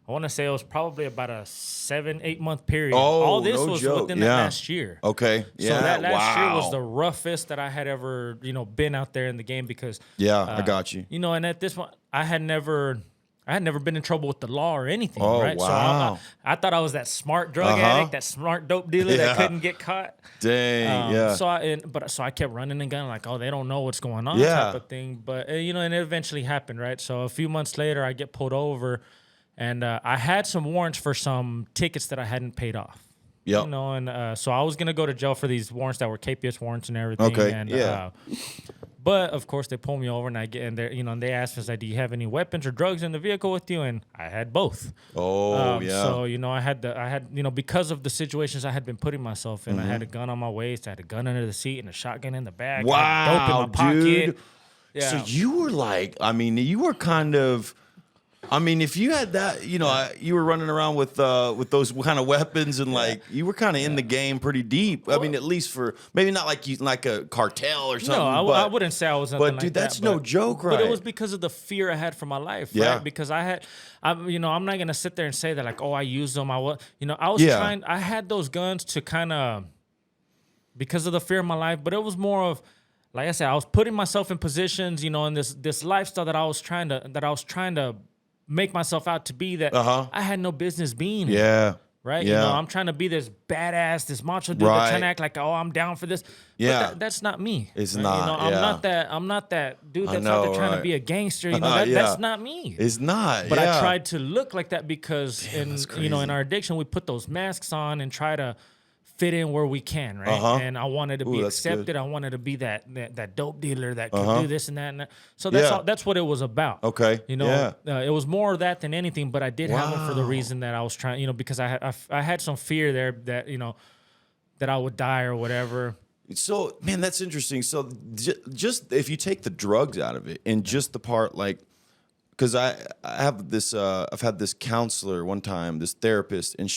Speaker 4: I want to say it was probably about a 7-8 month period.
Speaker 3: Oh,
Speaker 4: all this
Speaker 3: no
Speaker 4: was
Speaker 3: joke.
Speaker 4: within that last year.
Speaker 3: Okay.
Speaker 4: So that last year was the roughest that I had ever, you know, been out there in the game because
Speaker 3: I got you.
Speaker 4: You know, and at this point, I had never been in trouble with the law or anything,
Speaker 3: Oh,
Speaker 4: right?
Speaker 3: wow.
Speaker 4: So I thought I was that smart drug addict, that smart dope dealer that couldn't get caught.
Speaker 3: Dang,
Speaker 4: So I kept running and gunning like, oh, they don't know what's going on,
Speaker 3: Yeah.
Speaker 4: type of thing. But you know, and it eventually happened, right? So a few months later, I get pulled over, and I had some warrants for some tickets that I hadn't paid off.
Speaker 3: Yep.
Speaker 4: You know, and so I was gonna go to jail for these warrants that were KPS warrants and everything.
Speaker 3: Okay,
Speaker 4: And,
Speaker 3: yeah.
Speaker 4: But of course, they pull me over, and and they asked me, like, "Do you have any weapons or drugs in the vehicle with you?" And I had both.
Speaker 3: Oh, yeah.
Speaker 4: So you know, I had you know, because of the situations I had been putting myself in, I had a gun on my waist, I had a gun under the seat, and a shotgun in the back. I had dope in my
Speaker 3: dude.
Speaker 4: pocket. Yeah.
Speaker 3: So you were like, I mean, you were kind of. I mean, if you had that, you know, you were running around with those kind of weapons, and like you were kind of in the game pretty deep. I mean, at least for maybe not like a cartel or something.
Speaker 4: No, I wouldn't say I was.
Speaker 3: But dude, that's no joke, right?
Speaker 4: But it was because of the fear I had for my life, right? Because you know, I'm not gonna sit there and say that like, oh, I used them. I was trying. I had those guns to kind of because of the fear of my life, but it was more of. Like I said, I was putting myself in positions, you know, in this lifestyle that I was trying to make myself out to be that I had no business being in.
Speaker 3: Yeah.
Speaker 4: Right?
Speaker 3: Yeah.
Speaker 4: You know, I'm trying to be this badass, this macho dude that's trying to act like, oh, I'm down for this.
Speaker 3: Yeah.
Speaker 4: But that's not me.
Speaker 3: It's
Speaker 4: right?
Speaker 3: not.
Speaker 4: You know, I'm not that dude that's out there trying to be a gangster. You know, that's not me.
Speaker 3: It's not.
Speaker 4: But I tried to look like that because in our addiction, we put those masks on and try to fit in where we can, right? And I wanted to be accepted. Good. I wanted to be that dope dealer that could do this and that. And that. So that's what it was about.
Speaker 3: Okay.
Speaker 4: You know, it was more of that than anything, but I did have them for the reason that I was trying, you know, because I had some fear there that, you know, that I would die or whatever.
Speaker 3: So, man, that's interesting. So just if you take the drugs out of it and just the part like, because I have this, I've had this counselor one time, this therapist, and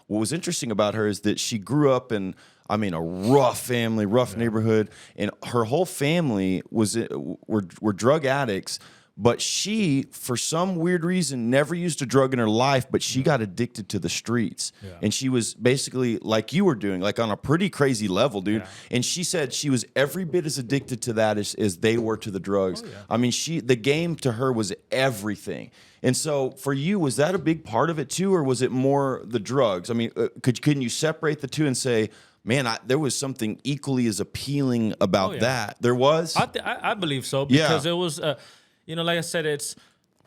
Speaker 3: what was interesting about her is that she grew up in, I mean, a rough family, rough neighborhood, and her whole family were drug addicts. But she, for some weird reason, never used a drug in her life, but she got addicted to the streets. Yeah. And she was basically like you were doing, like on a pretty crazy level, dude. Yeah. And she said she was every bit as addicted to that as they were to the drugs. Oh, yeah. I mean, the game to her was everything. And so for you, was that a big part of it too, or was it more the drugs? I mean, couldn't you separate the two and say, man, there was something equally as appealing about that? There was?
Speaker 4: I believe so, because it was... you know, like I said, it's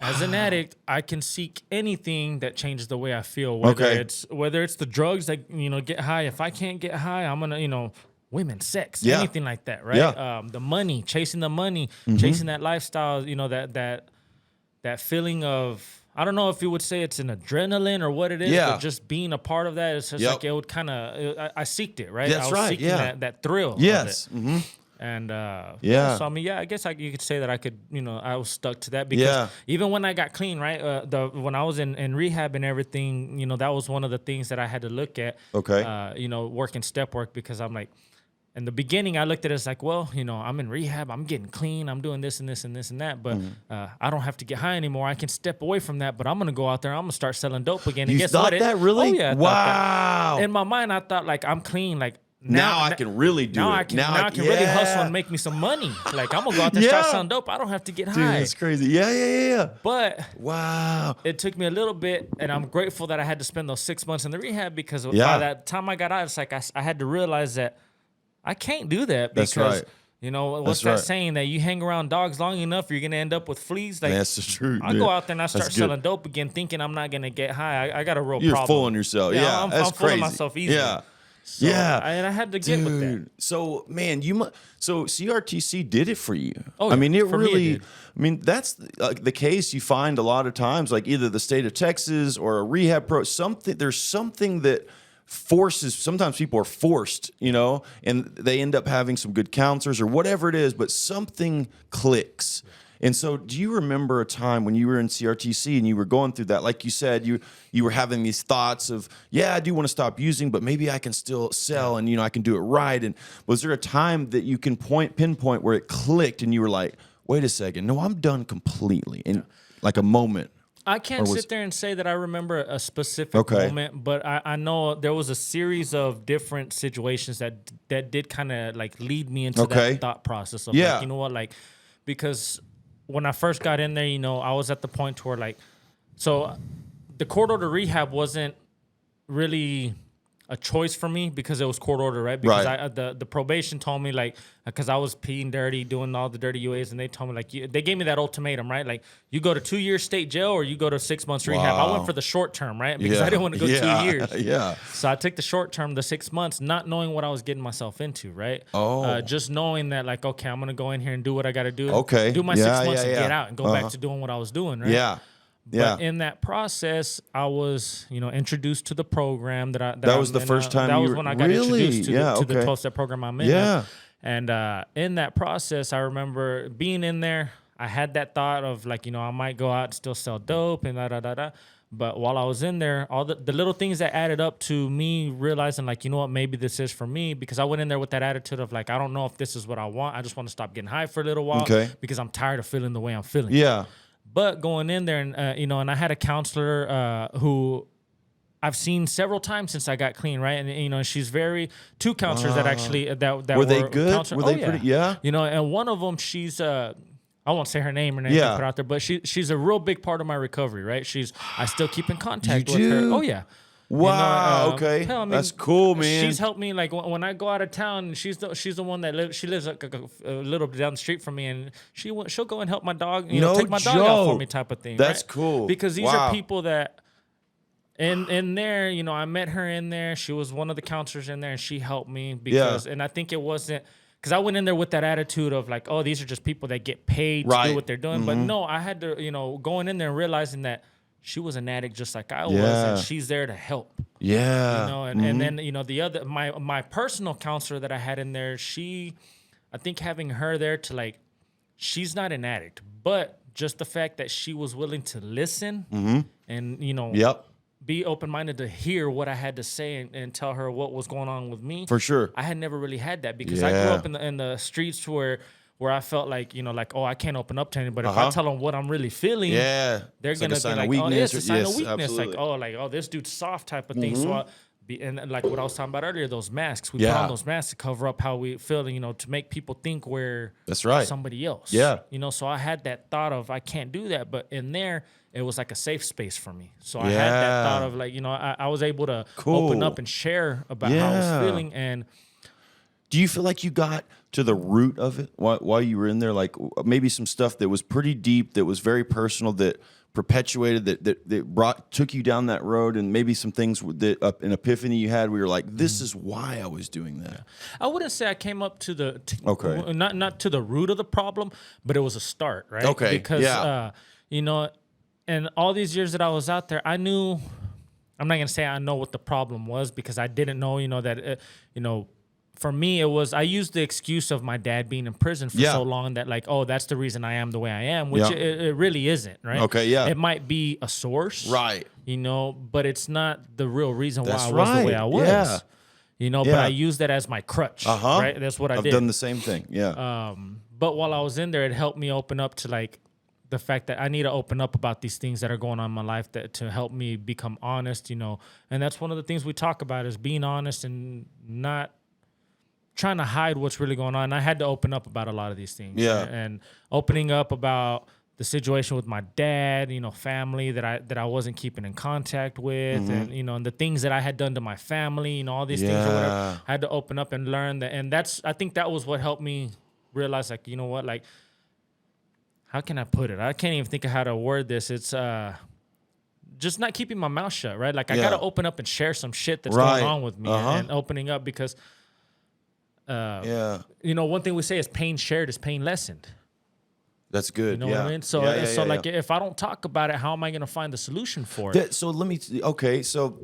Speaker 4: as an addict, I can seek anything that changes the way I feel. Whether it's the drugs that, you know, get high. If I can't get high, I'm gonna, you know, women, sex, anything like that, right? Yeah. The money, chasing the money, chasing that lifestyle. You know, that feeling of, I don't know if you would say it's an adrenaline or what it is, but just being a part of that, it's just like it would kind of. I seeked it, right?
Speaker 3: That's
Speaker 4: I was seeking that thrill.
Speaker 3: Yes.
Speaker 4: Of it. And so I mean, I guess you could say that I could, you know, I was stuck to that because even when I got clean, right, when I was in rehab and everything, you know, that was one of the things that I had to look at. Okay. You know, working step work, because I'm like, in the beginning, I looked at it as like, well, you know, I'm in rehab, I'm getting clean, I'm doing this and this and this and that, but I don't have to get high anymore. I can step away from that, but I'm gonna go out there, I'm gonna start selling dope again. And
Speaker 3: you
Speaker 4: guess
Speaker 3: thought
Speaker 4: what?
Speaker 3: That really?
Speaker 4: Oh yeah.
Speaker 3: Wow.
Speaker 4: In my mind, I thought like I'm clean, like.
Speaker 3: Now I can really do it.
Speaker 4: Now I can really hustle and make me some money. Like, I'm going to go out there and start selling dope. I don't have to get high.
Speaker 3: Dude, that's crazy. Yeah.
Speaker 4: But
Speaker 3: wow,
Speaker 4: it took me a little bit, and I'm grateful that I had to spend those 6 months in the rehab, because by that time I got out, it's like I had to realize that I can't do that, because You know, what's that saying that you hang around dogs long enough, you're gonna end up with fleas? Like,
Speaker 3: that's the truth.
Speaker 4: I go out there and I start selling dope again, thinking I'm not gonna get high. I got a real
Speaker 3: You're
Speaker 4: problem.
Speaker 3: fooling yourself. Yeah,
Speaker 4: I'm fooling myself easily.
Speaker 3: Yeah.
Speaker 4: So, and I had to get with that.
Speaker 3: So, man, so CRTC did it for you.
Speaker 4: Oh,
Speaker 3: I mean, it
Speaker 4: for
Speaker 3: really.
Speaker 4: me it did.
Speaker 3: I mean, that's the case you find a lot of times, like either the state of Texas or a rehab pro. There's something that forces. Sometimes people are forced, you know, and they end up having some good counselors or whatever it is, but something clicks. And so, do you remember a time when you were in CRTC and you were going through that? Like you said, you were having these thoughts of, I do want to stop using, but maybe I can still sell, and I can do it right. And was there a time that you can pinpoint where it clicked, and you were like, wait a second, no, I'm done completely, and like a moment?
Speaker 4: I can't sit there and say that I remember a specific moment, but I know there was a series of different situations that did kind of like lead me into that thought process of like, you know what, like, because when I first got in there, I was at the point where like, so the court order rehab wasn't really a choice for me because it was court order, right? Because the probation told me, like, because I was peeing dirty, doing all the dirty UAs, and they told me, like, they gave me that ultimatum, right? Like, you go to 2 years state jail or you go to 6 months rehab. I went for the short term, right? Because I didn't want to go 2 years. So I took the short term, the 6 months, not knowing what I was getting myself into, right? Just knowing that, like, okay, I'm going to go in here and do what I got to do. Do my 6 months and get out and go back to doing what I was doing, right? But in that process, I was, introduced to the program that was the first time. That was when I got introduced to the 12-step program I'm in. And in that process, I remember being in there. I had that thought of like, I might go out and still sell dope and da. But while I was in there, all the little things that added up to me realizing, like, you know what, maybe this is for me, because I went in there with that attitude of like, I don't know if this is what I want. I just want to stop getting high for a little while because I'm tired of feeling the way I'm feeling. But going in there and, and I had a counselor who I've seen several times since I got clean, right? And, she's two counselors that actually, that were they good? Were they pretty? Yeah. And one of them, she's, I won't say her name or anything put out there, but she's a real big part of my recovery, right? I still keep in contact with her. Oh, yeah.
Speaker 3: Wow. Okay.
Speaker 4: Hell, I mean,
Speaker 3: that's cool, man.
Speaker 4: She's helped me. Like when I go out of town, she's the one that lives. She lives a little bit down the street from me, and she'll go and help my dog. Take my dog out for me, type of thing.
Speaker 3: That's
Speaker 4: right?
Speaker 3: cool.
Speaker 4: Because these are people that in there. I met her in there. She was one of the counselors in there, and she helped me because. And I think it wasn't. Because I went in there with that attitude of like, oh, these are just people that get paid to do what they're doing. But no, I had to, going in there and realizing that she was an addict just like I was, and she's there to help. And then the other my personal counselor that I had in there, I think having her there to like, she's not an addict, but just the fact that she was willing to listen and be open-minded to hear what I had to say and tell her what was going on with me.
Speaker 3: For sure.
Speaker 4: I had never really had that because I grew up in the streets where I felt like, like, oh, I can't open up to anybody. If I tell them what I'm really feeling, they're going to be like, oh, it's a sign of weakness. Absolutely. Like, oh, this dude's soft type of thing. So and like what I was talking about earlier, those masks. We put on those masks to cover up how we feel, to make people think we're somebody else. So I had that thought of, I can't do that. But in there, it was like a safe space for me. So I had that thought of like, I was able to open up and share about how I was feeling. And
Speaker 3: do you feel like you got to the root of it while you were in there? Like maybe some stuff that was pretty deep, that was very personal, that perpetuated, that took you down that road, and maybe some things that an epiphany you had where you're like, this is why I was doing that.
Speaker 4: I wouldn't say I came up to not to the root of the problem, but it was a start, right?
Speaker 3: Okay.
Speaker 4: Because and all these years that I was out there, I knew, I'm not gonna say I know what the problem was because I didn't know, that for me, it was, I used the excuse of my dad being in prison for so long that like, oh, that's the reason I am the way I am, which it really isn't, right?
Speaker 3: Okay, yeah.
Speaker 4: It might be a source,
Speaker 3: right?
Speaker 4: But it's not the real reason why I was the way I was. But I used that as my crutch, right? That's what I've
Speaker 3: done the same thing,
Speaker 4: But while I was in there, it helped me open up to like the fact that I need to open up about these things that are going on in my life to help me become honest, and that's one of the things we talk about is being honest and not trying to hide what's really going on. And I had to open up about a lot of these things. And opening up about the situation with my dad, family that I wasn't keeping in contact with, and and the things that I had done to my family, all these things or whatever. I had to open up and learn that, and I think that was what helped me realized, like, you know what, like, how can I put it? I can't even think of how to word this. It's just not keeping my mouth shut, right? Like, I got to open up and share some shit that's going on with me and opening up because, you know, one thing we say is pain shared is pain lessened.
Speaker 3: That's good.
Speaker 4: You know what I mean? So, like, if I don't talk about it, how am I going to find the solution for it?
Speaker 3: So so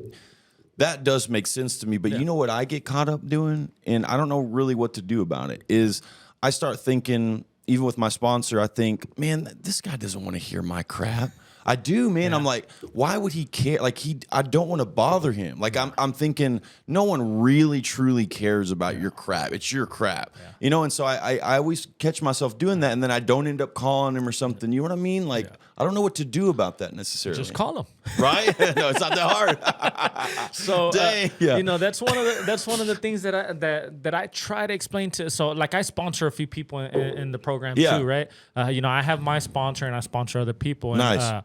Speaker 3: that does make sense to me. But you know what I get caught up doing? And I don't know really what to do about it, is I start thinking, even with my sponsor, I think, man, this guy doesn't want to hear my crap. I do, man. I'm like, why would he care? Like, I don't want to bother him. Like, I'm thinking, no one really truly cares about your crap. It's your crap, you know. And so I always catch myself doing that, and then I don't end up calling him or something. You know what I mean? Like, I don't know what to do about that necessarily.
Speaker 4: Just call him,
Speaker 3: right? No, it's not that hard.
Speaker 4: So, you know, that's one of the things that I try to explain to. So, like, I sponsor a few people in the program too, right? You know, I have my sponsor and I sponsor other people. And,
Speaker 3: nice.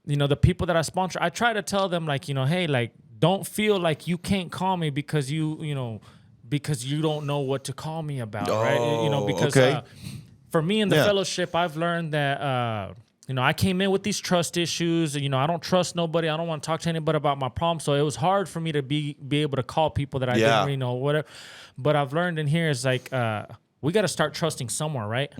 Speaker 4: You know, the people that I sponsor, I try to tell them, like, you know, hey, like, don't feel like you can't call me because you don't know what to call me about, right? You know, because for me in the fellowship, I've learned that, you know, I came in with these trust issues. You know, I don't trust nobody. I don't want to talk to anybody about my problems. So it was hard for me to be able to call people that I didn't really know, whatever. But I've learned in here is like, we got to start trusting somewhere, right?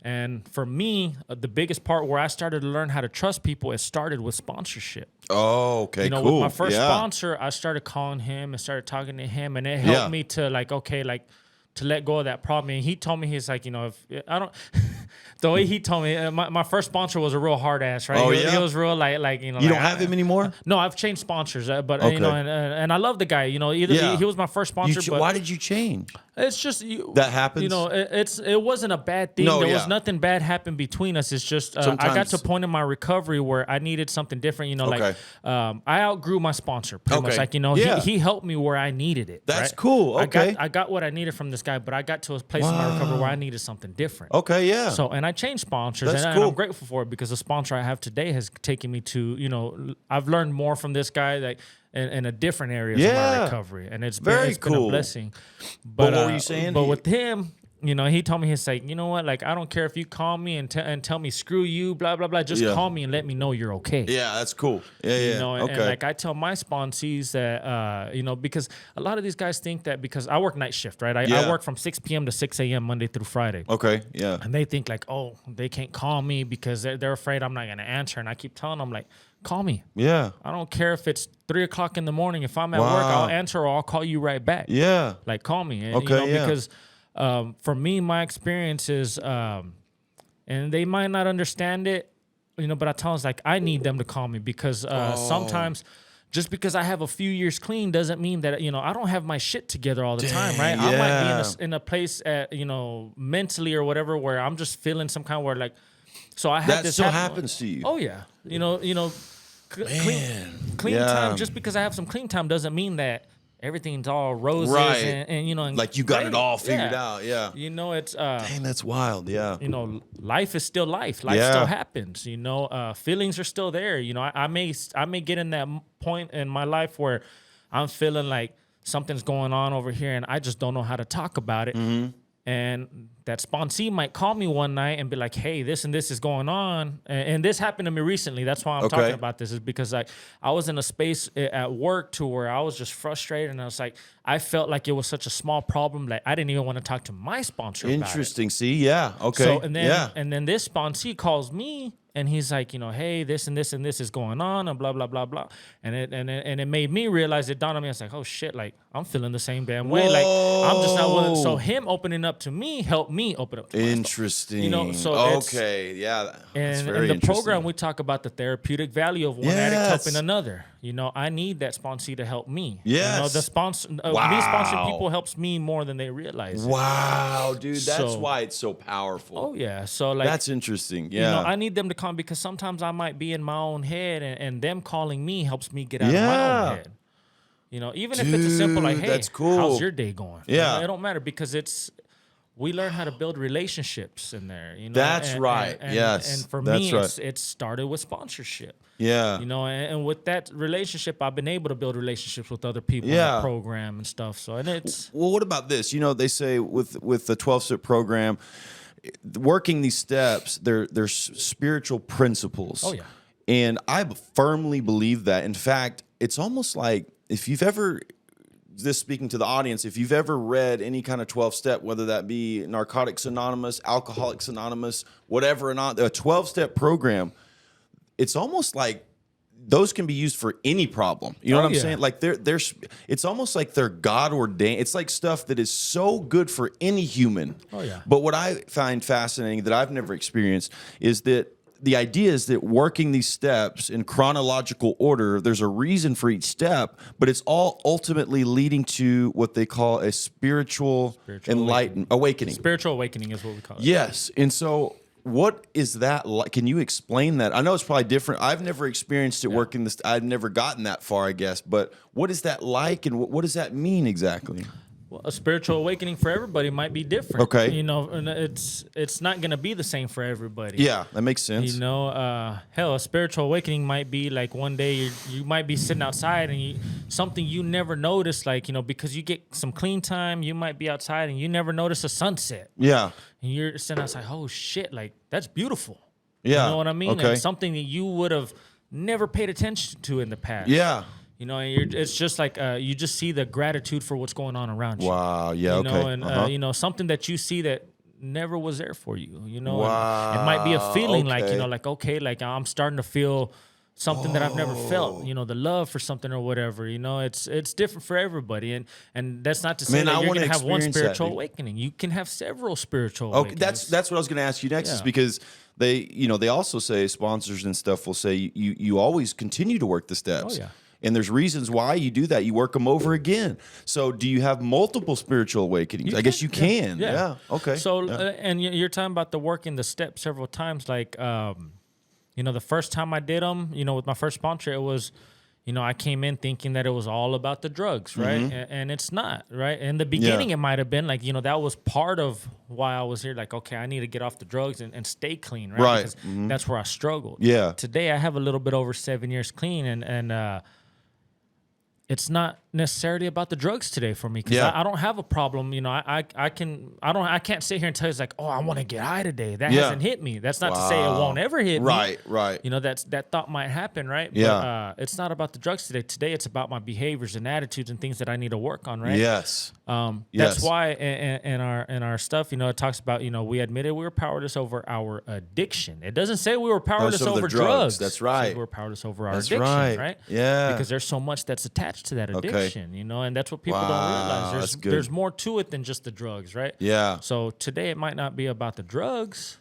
Speaker 4: And for me, the biggest part where I started to learn how to trust people, it started with sponsorship.
Speaker 3: Oh, okay,
Speaker 4: you know,
Speaker 3: cool.
Speaker 4: With my first sponsor, I started calling him and started talking to him, and it helped me to, like, okay, like, to let go of that problem. And he told me, he's like, you know, if I don't, the way he told me, my first sponsor was a real hard ass, right?
Speaker 3: Oh,
Speaker 4: he was real like, you know.
Speaker 3: You
Speaker 4: like,
Speaker 3: don't have him anymore?
Speaker 4: No, I've changed sponsors, but you know, and I love the guy. You know, he was my first sponsor. But
Speaker 3: why did you change?
Speaker 4: It's just
Speaker 3: that happens.
Speaker 4: You know, it wasn't a bad thing. There was nothing bad happened between us. It's just I got to a point in my recovery where I needed something different. You know, like I outgrew my sponsor pretty much. Like, you know, he helped me where I needed it.
Speaker 3: That's cool. Okay,
Speaker 4: I got what I needed from this guy, but I got to a place in my recovery where I needed something different.
Speaker 3: Okay, yeah.
Speaker 4: So, and I changed sponsors, and I'm grateful for it because the sponsor I have today has taken me to, you know, I've learned more from this guy, like in a different area of my recovery, and it's been a blessing. But
Speaker 3: what were you saying?
Speaker 4: But with him, you know, he told me, he's like, you know what, like, I don't care if you call me and tell me screw you, blah blah blah. Just call me and let me know you're okay.
Speaker 3: Yeah, that's cool. Yeah,
Speaker 4: You know, and like I tell my sponsees that, you know, because a lot of these guys think that because I work night shift, right? I work from 6 p.m. to 6 a.m. Monday through Friday.
Speaker 3: Okay, yeah.
Speaker 4: And they think like, oh, they can't call me because they're afraid I'm not gonna answer. And I keep telling them, like, call me.
Speaker 3: Yeah.
Speaker 4: I don't care if it's 3 o'clock in the morning. If I'm at work, I'll answer or I'll call you right back.
Speaker 3: Yeah.
Speaker 4: Like, call me. And, you know, because for me, my experience is, and they might not understand it, you know, but I tell them, like, I need them to call me because sometimes just because I have a few years clean doesn't mean that, you know, I don't have my shit together all the time, right? I might be in a place at, you know, mentally or whatever where I'm just feeling some kind of where, like, so I had
Speaker 3: that
Speaker 4: this
Speaker 3: still happens to you.
Speaker 4: Oh yeah, you know, clean time. Just because I have some clean time doesn't mean that everything's all roses and you know, and
Speaker 3: like you got it all figured out. Yeah,
Speaker 4: you know, it's
Speaker 3: dang, that's wild. Yeah,
Speaker 4: you know, life is still life. Life still happens. You know, feelings are still there. You know, I may get in that point in my life where I'm feeling like something's going on over here, and I just don't know how to talk about it. And that sponsee might call me one night and be like, hey, this and this is going on. And this happened to me recently. That's why I'm talking about this, is because I was in a space at work to where I was just frustrated. And I was like, I felt like it was such a small problem that I didn't even want to talk to my sponsor about it.
Speaker 3: Interesting. See, yeah. Okay.
Speaker 4: So, and then this sponsee calls me and he's like, you know, hey, this and this and this is going on and blah, blah, blah, blah. And it made me realize, it dawned on me, I was like, oh shit, like I'm feeling the same damn way. Like I'm just not willing. So him opening up to me helped me open up to myself.
Speaker 3: Interesting.
Speaker 4: You know, so
Speaker 3: yeah.
Speaker 4: And in the program, we talk about the therapeutic value of one addict helping another. You know, I need that sponsee to help me.
Speaker 3: Yes.
Speaker 4: You know, the sponsor, me sponsoring people helps me more than they realize.
Speaker 3: Wow, dude. That's why it's so powerful.
Speaker 4: Oh, yeah. So, like,
Speaker 3: that's interesting. Yeah.
Speaker 4: You know, I need them to come because sometimes I might be in my own head and them calling me helps me get out of my own head. You know, even if it's a simple, like, hey, how's your day going?
Speaker 3: Yeah.
Speaker 4: You know, it don't matter because we learn how to build relationships in there. You know,
Speaker 3: That's right. Yes.
Speaker 4: And for
Speaker 3: That's
Speaker 4: me,
Speaker 3: right.
Speaker 4: it started with sponsorship.
Speaker 3: Yeah.
Speaker 4: You know, and with that relationship, I've been able to build relationships with other people
Speaker 3: Yeah.
Speaker 4: in the program and stuff. So, and it's
Speaker 3: Well, what about this? You know, they say with the 12-step program, working these steps, there's spiritual principles.
Speaker 4: Oh, yeah.
Speaker 3: And I firmly believe that. In fact, it's almost like if you've ever, this speaking to the audience, if you've ever read any kind of 12-step, whether that be Narcotics Anonymous, Alcoholics Anonymous, whatever or not, a 12-step program, it's almost like those can be used for any problem. You know what I'm saying? Like it's almost like they're God ordained. It's like stuff that is so good for any human.
Speaker 4: Oh, yeah.
Speaker 3: But what I find fascinating that I've never experienced is that the idea is that working these steps in chronological order, there's a reason for each step, but it's all ultimately leading to what they call a spiritual awakening.
Speaker 4: Spiritual awakening is what we call it.
Speaker 3: Yes. And so what is that like? Can you explain that? I know it's probably different. I've never experienced it working this. I've never gotten that far, I guess. But what is that like, and what does that mean exactly?
Speaker 4: Well, a spiritual awakening for everybody might be different.
Speaker 3: Okay.
Speaker 4: You know, and it's not going to be the same for everybody.
Speaker 3: Yeah, that makes sense.
Speaker 4: You know, hell, a spiritual awakening might be like one day you might be sitting outside and something you never noticed, like, you know, because you get some clean time, you might be outside and you never notice a sunset.
Speaker 3: Yeah.
Speaker 4: And you're sitting outside, oh shit, like that's beautiful.
Speaker 3: Yeah.
Speaker 4: You know what I mean?
Speaker 3: Okay.
Speaker 4: And something that you would have never paid attention to in the past.
Speaker 3: Yeah.
Speaker 4: You know, and it's just like you just see the gratitude for what's going on around you.
Speaker 3: Wow. Yeah.
Speaker 4: You know,
Speaker 3: Okay.
Speaker 4: and you know, something that you see that never was there for you. You know,
Speaker 3: Wow.
Speaker 4: and it might be a feeling like,
Speaker 3: Okay.
Speaker 4: you know, like okay, like I'm starting to feel something that I've never felt. You know, the love for something or whatever. You know, it's different for everybody, and that's not to say that you're gonna have one spiritual awakening. You can have several spiritual awakenings.
Speaker 3: Okay, that's what I was going to ask you next, is because they also say, sponsors and stuff will say you always continue to work the steps.
Speaker 4: Oh, yeah.
Speaker 3: And there's reasons why you do that. You work them over again. So do you have multiple spiritual awakenings? I guess you can. Yeah. Okay.
Speaker 4: So, and you're talking about the working the steps several times. Like, you know, the first time I did them, you know, with my first sponsor, it was, you know, I came in thinking that it was all about the drugs, right? And it's not, right? In the beginning, it might have been like, you know, that was part of why I was here. Like, okay, I need to get off the drugs and stay clean, right?
Speaker 3: Right.
Speaker 4: Because that's where I struggled.
Speaker 3: Yeah.
Speaker 4: Today, I have a little bit over 7 years clean, and it's not necessarily about the drugs today for me, because I don't have a problem. You know, I can't sit here and tell you it's like, oh, I want to get high today. That hasn't hit me. That's not to say it won't ever hit me.
Speaker 3: Right.
Speaker 4: You know, that thought might happen, right?
Speaker 3: Yeah.
Speaker 4: But it's not about the drugs today. Today it's about my behaviors and attitudes and things that I need to work on, right?
Speaker 3: Yes.
Speaker 4: That's why in our stuff, you know, it talks about, you know, we admitted we were powerless over our addiction. It doesn't say we were powerless over drugs.
Speaker 3: That's right.
Speaker 4: It says we were powerless over our
Speaker 3: That's
Speaker 4: addiction, right?
Speaker 3: Yeah.
Speaker 4: Because there's so much that's attached to that addiction, you know, and that's what people don't
Speaker 3: Wow,
Speaker 4: realize.
Speaker 3: that's good.
Speaker 4: There's more to it than just the drugs, right?
Speaker 3: Yeah.
Speaker 4: So today it might not be about the drugs,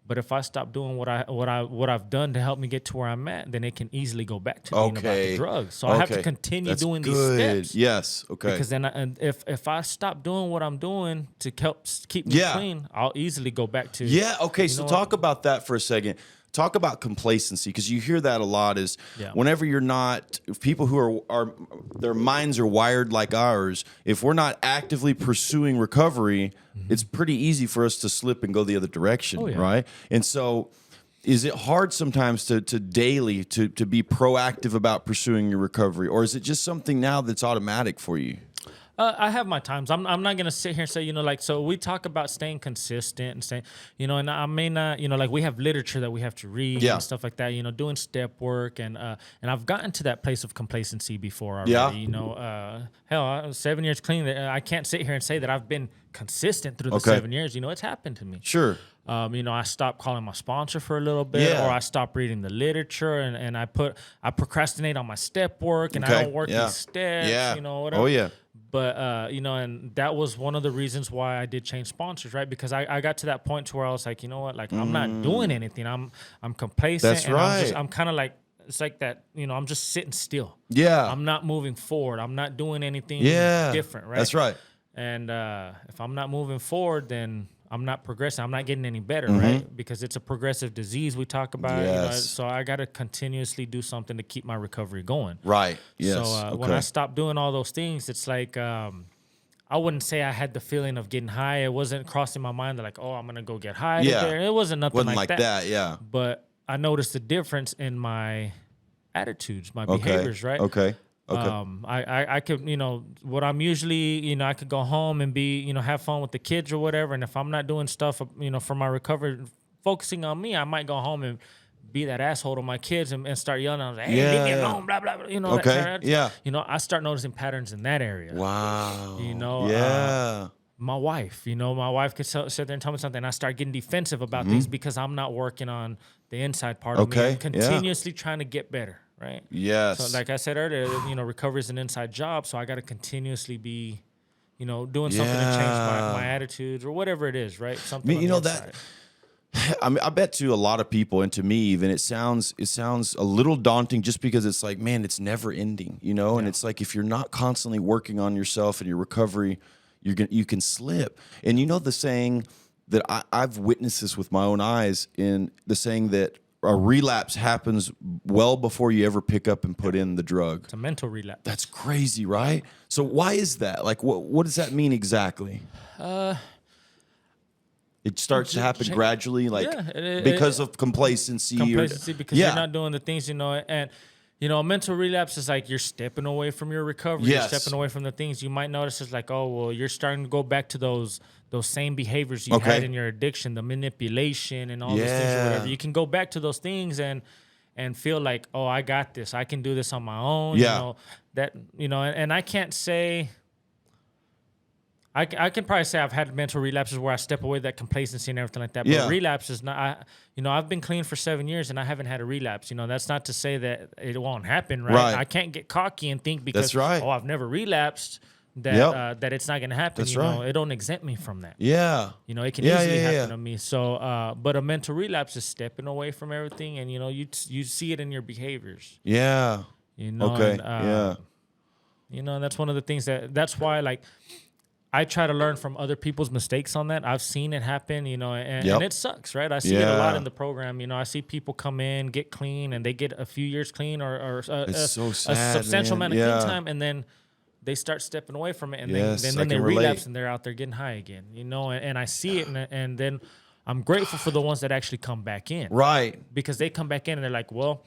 Speaker 4: but if I stop doing what I've done to help me get to where I'm at, then it can easily go back to being about the drugs. So I have to continue doing these steps.
Speaker 3: Yes. Okay.
Speaker 4: Because then, if I stop doing what I'm doing to help keep me clean, I'll easily go back to.
Speaker 3: Yeah. Okay. So talk about that for a second. Talk about complacency, because you hear that a lot. Is whenever you're not, people who are their minds are wired like ours, if we're not actively pursuing recovery, it's pretty easy for us to slip and go the other direction, right? And so, is it hard sometimes to daily to be proactive about pursuing your recovery, or is it just something now that's automatic for you?
Speaker 4: I have my times. I'm not going to sit here and say, you know, like, so we talk about staying consistent and saying, you know, and I may not, you know, like we have literature that we have to read and stuff like that, you know, doing step work. And I've gotten to that place of complacency before already, you know, hell, 7 years clean. I can't sit here and say that I've been consistent through the 7 years. You know, it's happened to me.
Speaker 3: Sure.
Speaker 4: You know, I stopped calling my sponsor for a little bit, or I stopped reading the literature, and I procrastinate on my step work, and I don't work these steps, you know, whatever.
Speaker 3: Oh, yeah.
Speaker 4: But, you know, and that was one of the reasons why I did change sponsors, right? Because I got to that point to where I was like, you know what, like, I'm not doing anything. I'm complacent.
Speaker 3: That's right.
Speaker 4: I'm kind of like, it's like that, you know, I'm just sitting still.
Speaker 3: Yeah.
Speaker 4: I'm not moving forward. I'm not doing anything different, right?
Speaker 3: That's right.
Speaker 4: And if I'm not moving forward, then I'm not progressing. I'm not getting any better, right? Because it's a progressive disease we talk about.
Speaker 3: Yes.
Speaker 4: You know, so I got to continuously do something to keep my recovery going.
Speaker 3: Right. Yes.
Speaker 4: So when I stop doing all those things, it's like I wouldn't say I had the feeling of getting high. It wasn't crossing my mind that like, oh, I'm gonna go get high.
Speaker 3: Yeah.
Speaker 4: It wasn't nothing
Speaker 3: Wasn't like that. Yeah.
Speaker 4: But I noticed the difference in my attitudes, my
Speaker 3: Okay.
Speaker 4: behaviors, right?
Speaker 3: Okay.
Speaker 4: I could, what I'm usually, I could go home and be, have fun with the kids or whatever. And if I'm not doing stuff, for my recovery, focusing on me, I might go home and be that asshole to my kids and start yelling. I was like, hey, leave me alone, blah, blah, blah.
Speaker 3: Okay. Yeah.
Speaker 4: I start noticing patterns in that area.
Speaker 3: Wow.
Speaker 4: Yeah. My wife, my wife could sit there and tell me something. And I start getting defensive about things because I'm not working on the inside part of me and continuously trying to get better. Right.
Speaker 3: Yes.
Speaker 4: So like I said earlier, recovery is an inside job. So I got to continuously be, doing something to change my attitudes or whatever it is. Right. Something.
Speaker 3: I mean, I bet to a lot of people, and to me even, it sounds a little daunting just because it's like, man, it's never ending, and it's like if you're not constantly working on yourself and your recovery, you can slip. And the saying that I've witnessed this with my own eyes, in the saying that a relapse happens well before you ever pick up and put in the drug.
Speaker 4: It's a mental relapse.
Speaker 3: That's crazy, right? So why is that? Like, what does that mean exactly? It starts to happen gradually, like because of complacency.
Speaker 4: Because you're not doing the things, and a mental relapse is like you're stepping away from your recovery.
Speaker 3: Yes.
Speaker 4: You're stepping away from the things you might notice is like, oh, well, you're starting to go back to those same behaviors you had in your addiction, the manipulation and all those things or whatever. You can go back to those things and feel like, oh, I got this. I can do this on my own.
Speaker 3: Yeah.
Speaker 4: And I can't say. I can probably say I've had mental relapses where I step away, that complacency and everything like that. But relapse is not. I've been clean for 7 years and I haven't had a relapse. That's not to say that it won't happen, right? I can't get cocky and think because I've never relapsed that it's not going to happen. It don't exempt me from that.
Speaker 3: Yeah.
Speaker 4: It can easily happen to me. So, but a mental relapse is stepping away from everything, and you see it in your behaviors.
Speaker 3: Yeah.
Speaker 4: Okay. And, that's one of the things that's why like. I try to learn from other people's mistakes on that. I've seen it happen, and it sucks, right? I see it a lot in the program. I see people come in, get clean, and they get a few years clean or a substantial amount of clean time, and then they start stepping away from it, and then they relapse, and they're out there getting high again, and I see it, and then I'm grateful for the ones that actually come back in.
Speaker 3: Right.
Speaker 4: Because they come back in, and they're like, well,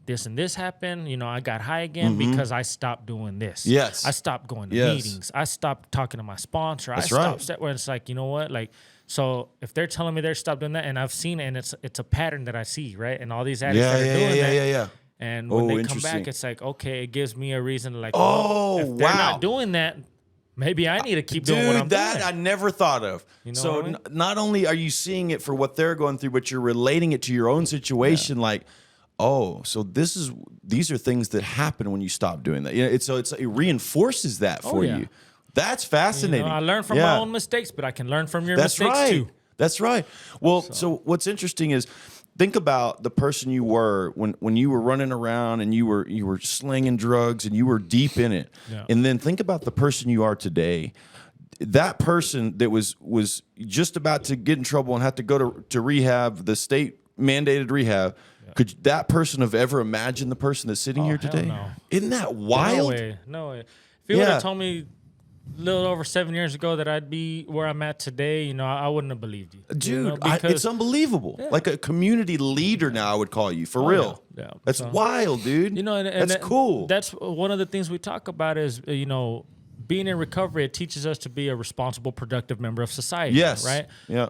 Speaker 4: this and this happened, I got high again because I stopped doing this.
Speaker 3: Yes.
Speaker 4: I stopped going to meetings. I stopped talking to my sponsor.
Speaker 3: That's
Speaker 4: I stopped where it's like, you know what? Like, so if they're telling me they stopped doing that, and I've seen it, and it's a pattern that I see, right? And all these addicts that are doing that.
Speaker 3: Yeah.
Speaker 4: And when they come back, it's like, okay, it gives me a reason to like, if they're not doing that, maybe I need to keep doing what I'm doing.
Speaker 3: I never thought of. So not only are you seeing it for what they're going through, but you're relating it to your own situation, like, oh, so these are things that happen when you stop doing that. It reinforces that for you. That's fascinating.
Speaker 4: I learn from my own mistakes, but I can learn from your mistakes too.
Speaker 3: That's right. Well, so what's interesting is think about the person you were when you were running around and you were slinging drugs and you were deep in it. Yeah. And then think about the person you are today. That person that was just about to get in trouble and have to go to rehab, the state mandated rehab. Could that person have ever imagined the person that's sitting here today?
Speaker 4: No.
Speaker 3: Isn't that wild?
Speaker 4: No way. If you would have told me a little over 7 years ago that I'd be where I'm at today, I wouldn't have believed you.
Speaker 3: Dude, it's unbelievable. Yeah. Like a community leader now, I would call you, for real. Yeah. That's wild, dude. And that's cool.
Speaker 4: That's one of the things we talk about is, being in recovery, it teaches us to be a responsible, productive member of society.
Speaker 3: Yes.
Speaker 4: Right?
Speaker 3: Yeah.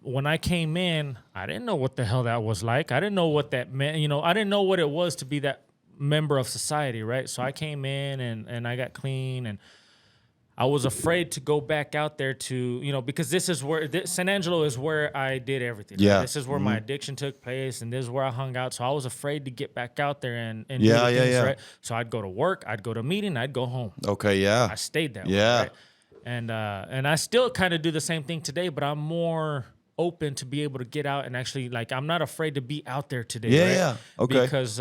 Speaker 4: When I came in, I didn't know what the hell that was like. I didn't know what that meant. I didn't know what it was to be that member of society, right? So I came in and I got clean, and I was afraid to go back out there to, because this is where San Angelo is where I did everything. Right?
Speaker 3: Yeah.
Speaker 4: This is where my addiction took place, and this is where I hung out. So I was afraid to get back out there and do the things, right? So I'd go to work, I'd go to a meeting, I'd go home.
Speaker 3: Okay, yeah.
Speaker 4: I stayed that way, right? And I still kind of do the same thing today, but I'm more open to be able to get out and actually, like, I'm not afraid to be out there today, right?
Speaker 3: Yeah, okay.
Speaker 4: Because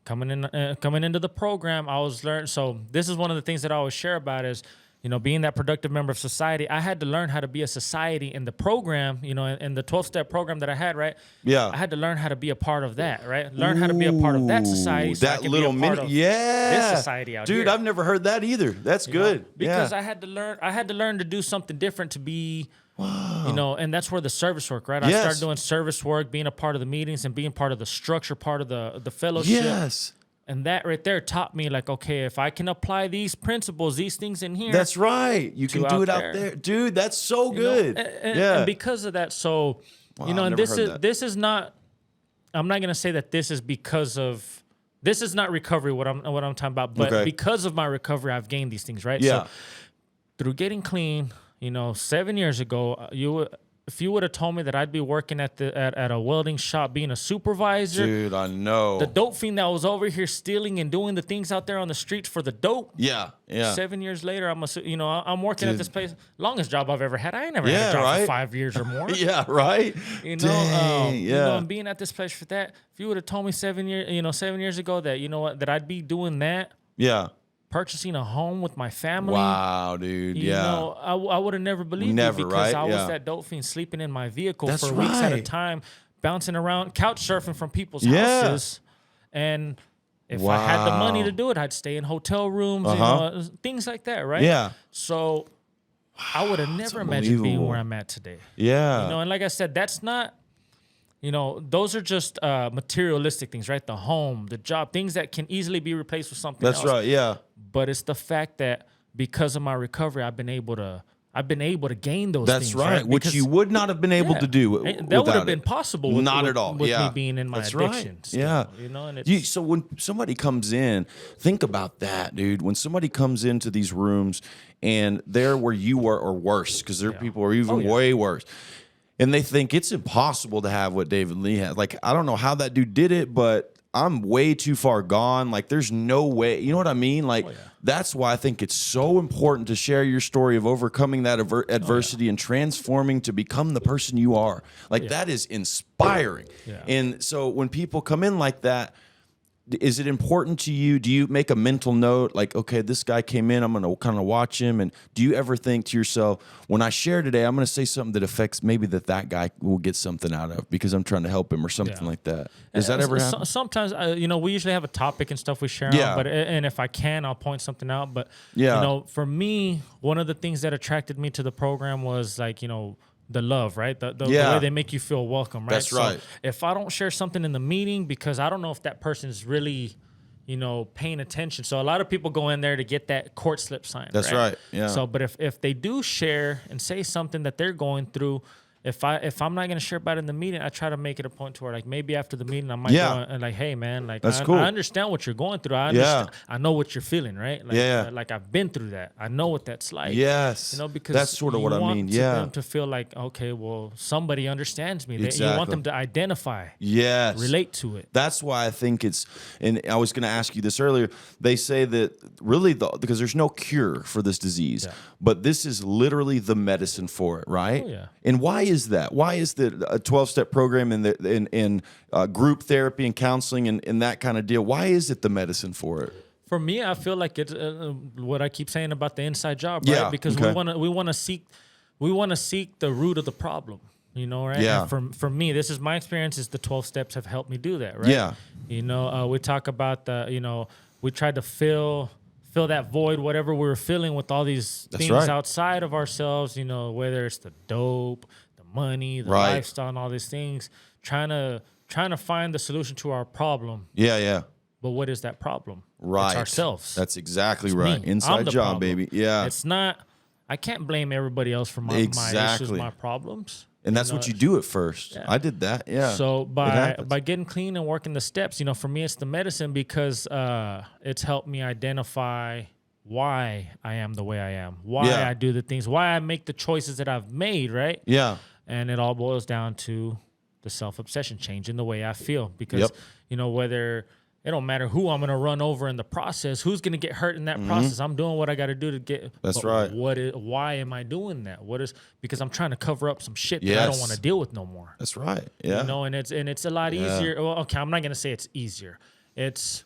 Speaker 4: coming into the program, I was learning. So this is one of the things that I always share about is, you know, being that productive member of society, I had to learn how to be a society in the program, you know, in the 12-step program that I had, right?
Speaker 3: Yeah.
Speaker 4: I had to learn how to be a part of that, right? Learn how to be a part of that society so
Speaker 3: that
Speaker 4: I can
Speaker 3: little
Speaker 4: be a part
Speaker 3: mini,
Speaker 4: of
Speaker 3: yeah.
Speaker 4: this society out here.
Speaker 3: Dude, I've never heard that either. That's good.
Speaker 4: Because
Speaker 3: yeah.
Speaker 4: I had to learn to do something different to be, you know, and that's where the service work, right?
Speaker 3: Yes.
Speaker 4: I started doing service work, being a part of the meetings and being part of the structure, part of the fellowship.
Speaker 3: Yes.
Speaker 4: And that right there taught me, like, okay, if I can apply these principles, these things in here.
Speaker 3: That's right. You can do it out there. Dude, that's so good.
Speaker 4: And because of that, so, you know, and this is not, I'm not going to say that this is because of, this is not recovery, what I'm talking about, but because of my recovery, I've gained these things, right?
Speaker 3: Yeah.
Speaker 4: So through getting clean, you know, 7 years ago, if you would have told me that I'd be working at a welding shop being a supervisor,
Speaker 3: dude, I know
Speaker 4: the dope fiend that was over here stealing and doing the things out there on the streets for the dope.
Speaker 3: Yeah.
Speaker 4: 7 years later, I'm working at this place. Longest job I've ever had. I ain't never had a job for 5 years or more.
Speaker 3: Yeah, right.
Speaker 4: You know,
Speaker 3: Dang,
Speaker 4: you know, and being at this place for that. If you would have told me 7 years ago that, you know what, that I'd be doing that.
Speaker 3: Yeah.
Speaker 4: Purchasing a home with my family.
Speaker 3: Wow, dude.
Speaker 4: You know, I would have never believed it because I was that dope fiend sleeping in my vehicle for weeks at a time, bouncing around, couch surfing from people's houses. And if I had the money to do it, I'd stay in hotel rooms, you know, things like that, right?
Speaker 3: Yeah.
Speaker 4: So I would have never imagined being where I'm at today.
Speaker 3: Yeah.
Speaker 4: You know, and like I said, that's not, you know, those are just materialistic things, right? The home, the job, things that can easily be replaced with something else.
Speaker 3: That's right, yeah.
Speaker 4: But it's the fact that because of my recovery, I've been able to gain those things.
Speaker 3: That's right, which you would not have been able to do.
Speaker 4: That would have been possible with,
Speaker 3: not at all.
Speaker 4: With me being in my addiction.
Speaker 3: Right.
Speaker 4: Still,
Speaker 3: yeah.
Speaker 4: You know, and
Speaker 3: so when somebody comes in, think about that, dude. When somebody comes into these rooms and they're where you were or worse, because there are people who are even way worse. And they think it's impossible to have what David Lee had. Like, I don't know how that dude did it, but I'm way too far gone. Like, there's no way. You know what I mean? Like, that's why I think it's so important to share your story of overcoming that adversity and transforming to become the person you are. Like, that is inspiring. Yeah. And so when people come in like that, is it important to you? Do you make a mental note like, okay, this guy came in, I'm going to kind of watch him? And do you ever think to yourself, when I share today, I'm going to say something that affects maybe that guy will get something out of because I'm trying to help him or something like that? Does that ever happen?
Speaker 4: Sometimes, you know, we usually have a topic and stuff we share on, but and if I can, I'll point something out. But, you know, for me, one of the things that attracted me to the program was like, you know, the love, right? The way they make you feel welcome, right?
Speaker 3: That's right.
Speaker 4: So if I don't share something in the meeting because I don't know if that person's really, you know, paying attention. So a lot of people go in there to get that court slip signed.
Speaker 3: That's right. Yeah.
Speaker 4: So, but if they do share and say something that they're going through, if I'm not gonna share about it in the meeting, I try to make it a point to where like maybe after the meeting I might go and like, hey man, like
Speaker 3: that's cool.
Speaker 4: I understand what you're going through. I understand. I know what you're feeling, right? Like, like I've been through that. I know what that's like.
Speaker 3: Yes.
Speaker 4: You know, because
Speaker 3: that's sort of what I mean. Yeah.
Speaker 4: Them to feel like, okay, well, somebody understands me. Exactly. You want them to identify.
Speaker 3: Yes.
Speaker 4: Relate to it.
Speaker 3: That's why I think it's, and I was going to ask you this earlier. They say that really because there's no cure for this disease, but this is literally the medicine for it, right?
Speaker 4: Oh, yeah.
Speaker 3: And why is that? Why is the a 12-step program in group therapy and counseling and that kind of deal? Why is it the medicine for it?
Speaker 4: For me, I feel like it's what I keep saying about the inside job, right? Because we want to seek the root of the problem, you know, right?
Speaker 3: Yeah.
Speaker 4: And for me, this is my experience. Is the 12 steps have helped me do that, right?
Speaker 3: Yeah.
Speaker 4: You know, we talk about we tried to fill that void, whatever we were feeling, with all these things outside of ourselves. You know, whether it's the dope, the money, the lifestyle, and all these things, trying to find the solution to our problem.
Speaker 3: Yeah, yeah.
Speaker 4: But what is that problem?
Speaker 3: Right.
Speaker 4: It's ourselves.
Speaker 3: That's exactly right.
Speaker 4: Me.
Speaker 3: Inside job, baby. Yeah.
Speaker 4: It's not, I can't blame everybody else for my issues, my problems.
Speaker 3: And that's what you do at first. I did that. Yeah.
Speaker 4: So by getting clean and working the steps, you know, for me, it's the medicine because it's helped me identify why I am the way I am, why I do the things, why I make the choices that I've made, right?
Speaker 3: Yeah.
Speaker 4: And it all boils down to the self-obsession, changing the way I feel. Because, you know, whether it don't matter who I'm going to run over in the process, who's going to get hurt in that process. I'm doing what I got to do to get.
Speaker 3: That's right.
Speaker 4: Why am I doing that? Because I'm trying to cover up some shit that I don't want to deal with no more.
Speaker 3: That's right. Yeah.
Speaker 4: You know, and it's a lot easier. Well, okay, I'm not going to say it's easier. It's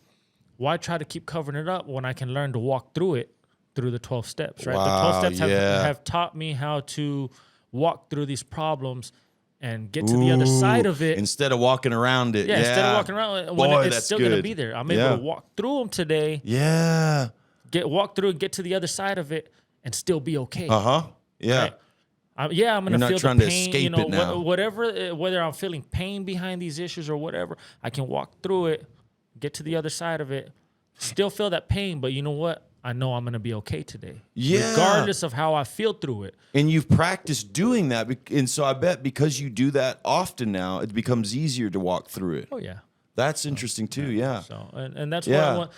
Speaker 4: why try to keep covering it up when I can learn to walk through it through the 12 steps, right?
Speaker 3: Wow,
Speaker 4: The 12 steps
Speaker 3: yeah.
Speaker 4: have taught me how to walk through these problems and get to the other side of it.
Speaker 3: Instead of walking around it.
Speaker 4: Yeah, instead of walking around, when it's
Speaker 3: that's
Speaker 4: still going to
Speaker 3: good.
Speaker 4: be there. I'm able to walk through them today,
Speaker 3: Yeah.
Speaker 4: walk through and get to the other side of it and still be okay.
Speaker 3: Yeah.
Speaker 4: Right? I'm going to feel
Speaker 3: trying
Speaker 4: the
Speaker 3: to
Speaker 4: pain,
Speaker 3: escape it now.
Speaker 4: whether I'm feeling pain behind these issues or whatever, I can walk through it, get to the other side of it, still feel that pain, but you know what? I know I'm going to be okay today.
Speaker 3: Yeah.
Speaker 4: Regardless of how I feel through it.
Speaker 3: And you've practiced doing that. And so I bet because you do that often now, it becomes easier to walk through it.
Speaker 4: Oh, yeah.
Speaker 3: That's interesting too, yeah.
Speaker 4: So, and that's why I want,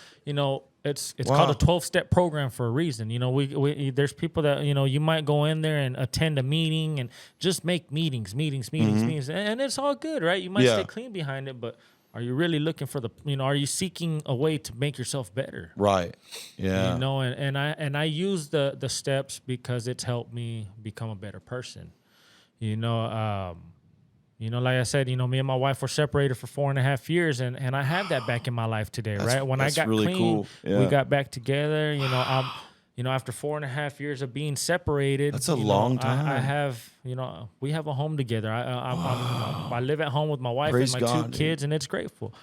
Speaker 4: it's called a 12-step program for a reason. We there's people that, you might go in there and attend a meeting and just make meetings, and it's all good, right? You might stay clean behind it, but are you really looking for are you seeking a way to make yourself better?
Speaker 3: Right. Yeah.
Speaker 4: And I use the steps because it's helped me become a better person. Like I said, me and my wife were separated for 4.5 years, and I have that back in my life today, right? When I got
Speaker 3: really
Speaker 4: clean,
Speaker 3: cool. Yeah.
Speaker 4: we got back together. After 4.5 years of being separated,
Speaker 3: that's a long time.
Speaker 4: I have, we have a home together. I live at home with my wife
Speaker 3: Praise
Speaker 4: and my
Speaker 3: God,
Speaker 4: 2 kids, and it's grateful.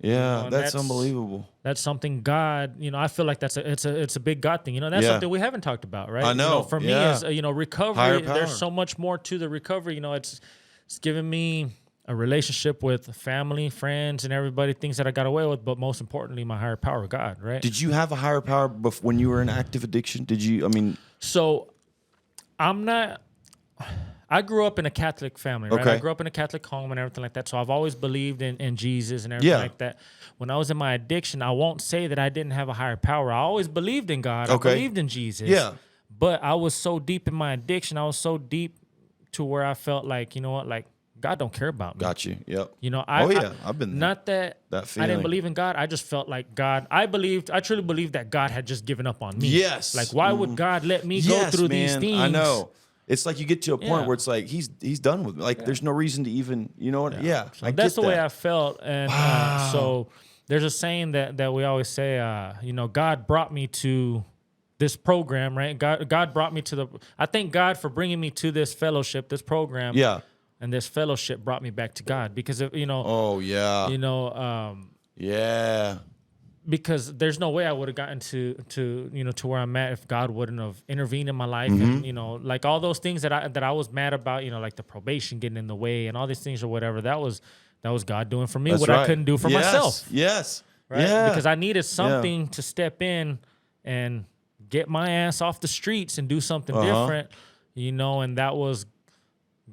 Speaker 3: Yeah, that's unbelievable.
Speaker 4: That's something God, I feel like it's a big God thing. That's something we haven't talked about, right?
Speaker 3: I know.
Speaker 4: For me, is recovery. There's so much more to the recovery. It's given me a relationship with family, friends, and everybody, things that I got away with, but most importantly, my higher power, God, right?
Speaker 3: Did you have a higher power when you were in active addiction?
Speaker 4: So I grew up in a Catholic family, right?
Speaker 3: Okay.
Speaker 4: I grew up in a Catholic home and everything like that. So I've always believed in Jesus and everything like that. When I was in my addiction, I won't say that I didn't have a higher power. I always believed in God.
Speaker 3: Okay.
Speaker 4: I believed in Jesus.
Speaker 3: Yeah.
Speaker 4: But I was so deep in my addiction. I was so deep to where I felt like, God don't care about me.
Speaker 3: Got you. Yep.
Speaker 4: I've
Speaker 3: been there.
Speaker 4: Not that
Speaker 3: That
Speaker 4: I
Speaker 3: feeling.
Speaker 4: didn't believe in God. I just felt like God. I truly believed that God had just given up on me.
Speaker 3: Yes.
Speaker 4: Like, why would God let me go through these things?
Speaker 3: I know. It's like you get to a point where it's like he's done with me. Like there's no reason to even, what? Yeah.
Speaker 4: So that's the way I felt. And so there's a saying that we always say, God brought me to this program, right? God brought me to I thank God for bringing me to this fellowship, this program.
Speaker 3: Yeah.
Speaker 4: And this fellowship brought me back to God because
Speaker 3: Oh yeah. Yeah.
Speaker 4: Because there's no way I would have gotten to where I'm at if God wouldn't have intervened in my life. And like all those things that I was mad about, like the probation getting in the way and all these things or whatever, that was God doing for me what I couldn't do for myself.
Speaker 3: Yes.
Speaker 4: Right?
Speaker 3: Yeah.
Speaker 4: Because I needed something to step in and get my ass off the streets and do something different, and that was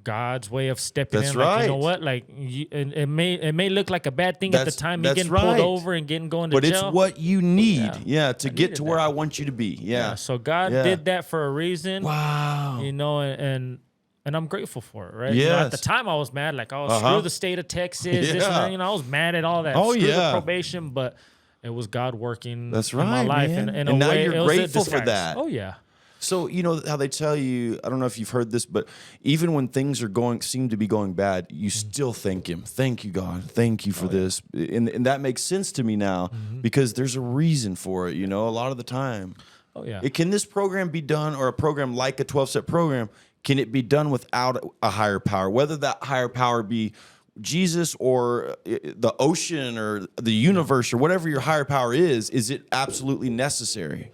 Speaker 4: God's way of stepping
Speaker 3: That's
Speaker 4: in.
Speaker 3: right.
Speaker 4: Like, you know what? Like it may look like a bad thing at the time, you getting pulled over and going to jail.
Speaker 3: But it's what you need, to get to where I want you to be. Yeah.
Speaker 4: So God did that for a reason.
Speaker 3: Wow.
Speaker 4: And I'm grateful for it, right?
Speaker 3: Yes.
Speaker 4: At the time I was mad, like, screw the state of Texas, this and that. I was mad at all that.
Speaker 3: Oh,
Speaker 4: Screw the probation, but it was God working
Speaker 3: That's
Speaker 4: in
Speaker 3: right,
Speaker 4: my life.
Speaker 3: man.
Speaker 4: In
Speaker 3: and
Speaker 4: a
Speaker 3: now
Speaker 4: way,
Speaker 3: you're grateful for that.
Speaker 4: Oh, yeah.
Speaker 3: So, how they tell you, I don't know if you've heard this, but even when things seem to be going bad, you still thank him. Thank you, God. Thank you for this. And that makes sense to me now because there's a reason for it, a lot of the time.
Speaker 4: Oh, yeah.
Speaker 3: Can this program be done, or a program like a 12-step program, can it be done without a higher power? Whether that higher power be Jesus or the ocean or the universe or whatever your higher power is it absolutely necessary?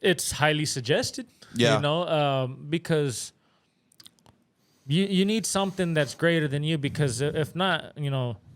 Speaker 4: It's highly suggested, because you need something that's greater than you, because if not,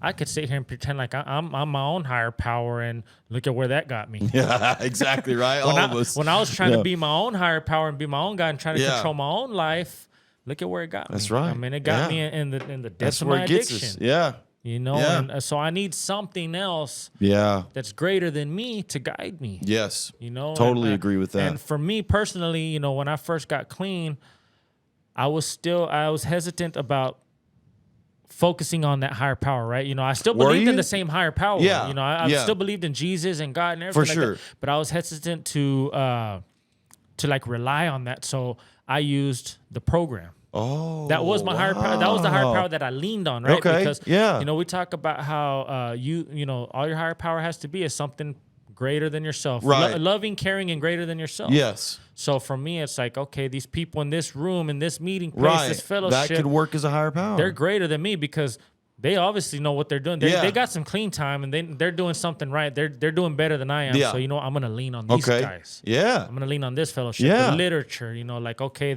Speaker 4: I could sit here and pretend like I'm my own higher power, and look at where that got me.
Speaker 3: Yeah, exactly right. All of us.
Speaker 4: When I was trying to be my own higher power and be my own God and trying to control my own life, look at where it got me.
Speaker 3: That's right.
Speaker 4: I mean, it got me in the depths of my addiction.
Speaker 3: Yeah.
Speaker 4: And so I need something else that's greater than me to guide me.
Speaker 3: Yes. Totally agree with that.
Speaker 4: And for me personally, when I first got clean, I was hesitant about focusing on that higher power, right? I still believed in the same higher power.
Speaker 3: Yeah.
Speaker 4: I still believed in Jesus and God and everything
Speaker 3: for sure.
Speaker 4: like that. But I was hesitant to like rely on that. So I used the program.
Speaker 3: Oh,
Speaker 4: that was my higher power. That was the higher power that I leaned on, right?
Speaker 3: Okay.
Speaker 4: Because we talk about how all your higher power has to be is something greater than yourself.
Speaker 3: Right.
Speaker 4: Loving, caring, and greater than yourself.
Speaker 3: Yes.
Speaker 4: So for me, it's like, okay, these people in this room, in this meeting place, this fellowship,
Speaker 3: that could work as a higher power.
Speaker 4: they're greater than me because they obviously know what they're doing. They got some clean time and they're doing something right. They're doing better than I am.
Speaker 3: Yeah.
Speaker 4: So, you know, I'm going to lean on these guys.
Speaker 3: Yeah.
Speaker 4: I'm going to lean on this fellowship, the literature, you know, like, okay,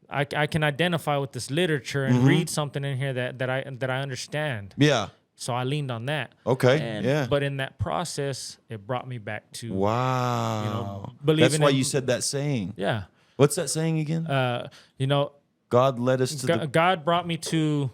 Speaker 4: I can identify with this literature and read something in here that I understand.
Speaker 3: Yeah.
Speaker 4: So I leaned on that.
Speaker 3: Okay.
Speaker 4: But in that process, it brought me back to
Speaker 3: wow.
Speaker 4: You know, believing.
Speaker 3: That's why you said that saying.
Speaker 4: Yeah.
Speaker 3: What's that saying again?
Speaker 4: You know,
Speaker 3: God led us to
Speaker 4: God brought me to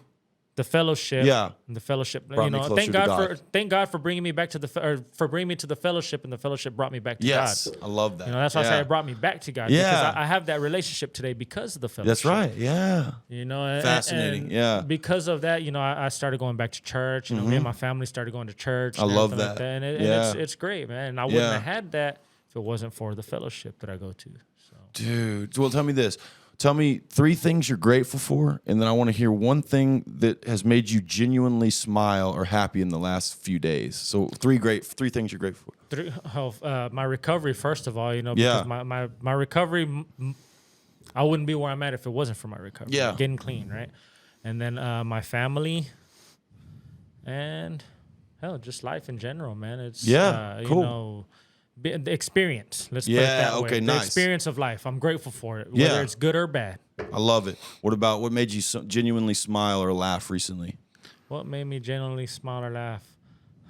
Speaker 4: the fellowship.
Speaker 3: Yeah.
Speaker 4: And the fellowship.
Speaker 3: Brought
Speaker 4: you
Speaker 3: me
Speaker 4: know,
Speaker 3: closer
Speaker 4: thank God for bringing me back to for bringing me to the fellowship, and the fellowship brought me back to
Speaker 3: yes.
Speaker 4: God.
Speaker 3: I love that.
Speaker 4: You know, that's why I say it brought me back to God.
Speaker 3: Yeah.
Speaker 4: Because I have that relationship today because of the fellowship.
Speaker 3: That's right. Yeah.
Speaker 4: You know,
Speaker 3: Fascinating.
Speaker 4: and because of that, you know, I started going back to church. You know, me and my family started going to church.
Speaker 3: I love that.
Speaker 4: Like that. And it's great, man. And I wouldn't have had that if it wasn't for the fellowship that I go to. So.
Speaker 3: Dude, well, tell me this. Tell me 3 things you're grateful for, and then I want to hear one thing that has made you genuinely smile or happy in the last few days. So 3 things you're grateful for.
Speaker 4: My recovery, first of all, you know, because my recovery, I wouldn't be where I'm at if it wasn't for my recovery.
Speaker 3: Yeah.
Speaker 4: Getting clean, right? And then my family, and hell, just life in general, man. It's
Speaker 3: cool.
Speaker 4: You know, the experience. Let's put it that way. The experience of life. I'm grateful for it, whether it's good or bad.
Speaker 3: I love it. What made you genuinely smile or laugh recently?
Speaker 4: What made me genuinely smile or laugh?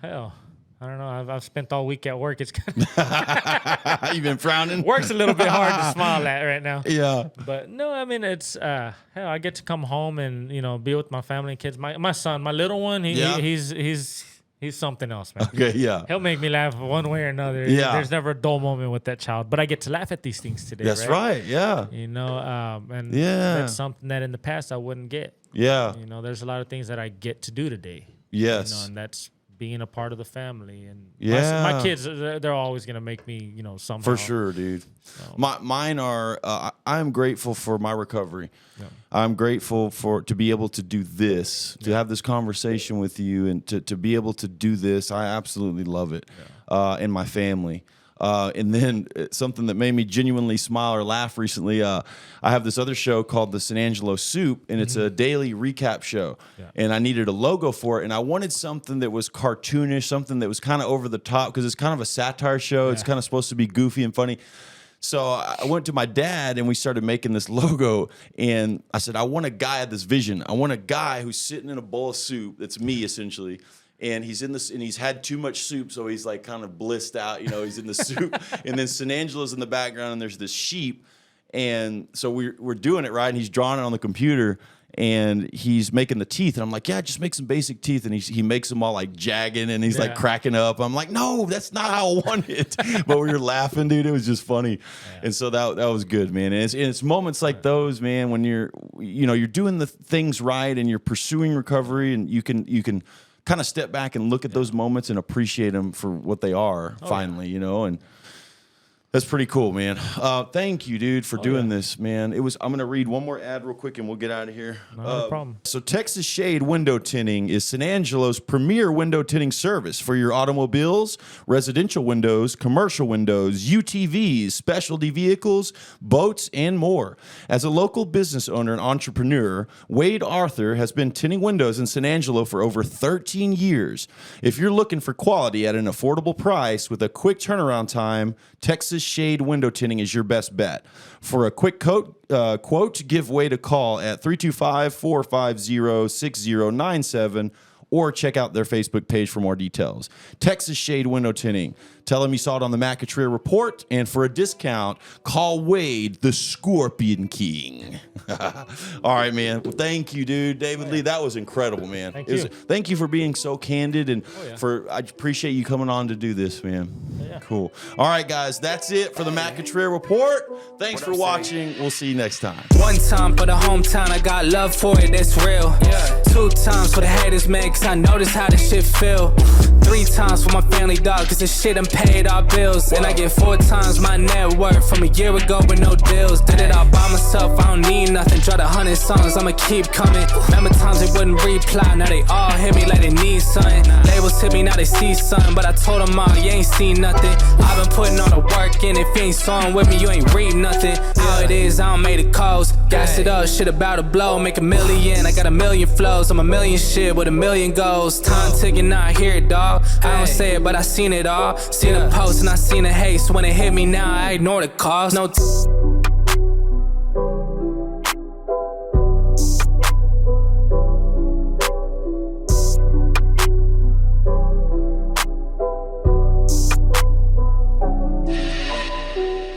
Speaker 4: Hell, I don't know. I've spent all week at work. It's
Speaker 3: You've been frowning.
Speaker 4: Work's a little bit hard to smile at right now.
Speaker 3: Yeah.
Speaker 4: But no, I mean, it's hell, I get to come home and, you know, be with my family and kids. My son, my little one, he's something else, man.
Speaker 3: Okay, yeah.
Speaker 4: He'll make me laugh one way or another.
Speaker 3: Yeah.
Speaker 4: There's never a dull moment with that child. But I get to laugh at these things today.
Speaker 3: That's right. Yeah.
Speaker 4: You know, and that's something that in the past I wouldn't get.
Speaker 3: Yeah.
Speaker 4: You know, there's a lot of things that I get to do today.
Speaker 3: Yes.
Speaker 4: You know, and that's being a part of the family. And
Speaker 3: yeah.
Speaker 4: my kids, they're always going to make me, you know, somehow.
Speaker 3: For sure, dude. So. Mine are, I'm grateful for my recovery. Yeah. I'm grateful to be able to do this, to have this conversation with you, and to be able to do this. I absolutely love it. Yeah. And my family. And then something that made me genuinely smile or laugh recently, I have this other show called the San Angelo Soup, and it's a daily recap show. Yeah. And I needed a logo for it, and I wanted something that was cartoonish, something that was kind of over the top, because it's kind of a satire show. Yeah. It's kind of supposed to be goofy and funny. So I went to my dad, and we started making this logo, and I said, I want a guy at this vision. I want a guy who's sitting in a bowl of soup. That's me, essentially. And he's in this, and he's had too much soup, so he's like kind of blissed out. You know, he's in the soup, and then San Angelo's in the background, and there's this sheep, and so we're doing it right, and he's drawing it on the computer, and he's making the teeth, and I'm like, yeah, just make some basic teeth, and he makes them all like jagging, and he's like cracking up. I'm like, no, that's not how I want it. But we were laughing, dude. It was just funny, and so that was good, man. And it's moments like those, man, when you're doing the things right, and you're pursuing recovery, and you can kind of step back and look at those moments and appreciate them for what they are finally, you know, and that's pretty cool, man. Thank you, dude, for doing this, man. I'm going to read one more ad real quick and we'll get out of here.
Speaker 4: No problem.
Speaker 3: So Texas Shade Window Tinting is San Angelo's premier window tinting service for your automobiles, residential windows, commercial windows, UTVs, specialty vehicles, boats, and more. As a local business owner and entrepreneur, Wade Arthur has been tinting windows in San Angelo for over 13 years. If you're looking for quality at an affordable price with a quick turnaround time, Texas Shade Window Tinting is your best bet. For a quick quote, give Wade a call at 325-450-6097 or check out their Facebook page for more details. Texas Shade Window Tinting. Tell them you saw it on the Cutrer Report, and for a discount, call Wade the Scorpion King. All right, man. Well, thank you, dude. David Lee, that was incredible, man. Thank you for being so candid, and I appreciate you coming on to do this, man. Yeah. Cool. All right, guys, that's it for the Cutrer Report. Thanks for watching. We'll see you next time.
Speaker 2: One time for the hometown, I got love for it, that's real. 2 times for the haters, man, cause I notice how this shit feel. 3 times for my family, dog, cause this shit done paid our bills. And I get 4 times my net worth from a year ago with no deals. Did it all by myself, I don't need nothing. Dropped 100 songs, I'ma keep coming. Remember times they wouldn't reply, now they all hit me like they need something. Labels hit me, now they see something, but I told them all, you ain't seen nothing. I've been putting all the work in, if you ain't sawing with me, you ain't read nothing. How it is, I don't make the calls. Gas it up, shit about to blow, make 1 million. I got 1 million flows, I'm 1 million shit with 1 million goals. Time ticking, now I hear it, dog. I don't say it, but I seen it all. Seen the post and I seen the hate, so when it hit me now, I ignore the calls. No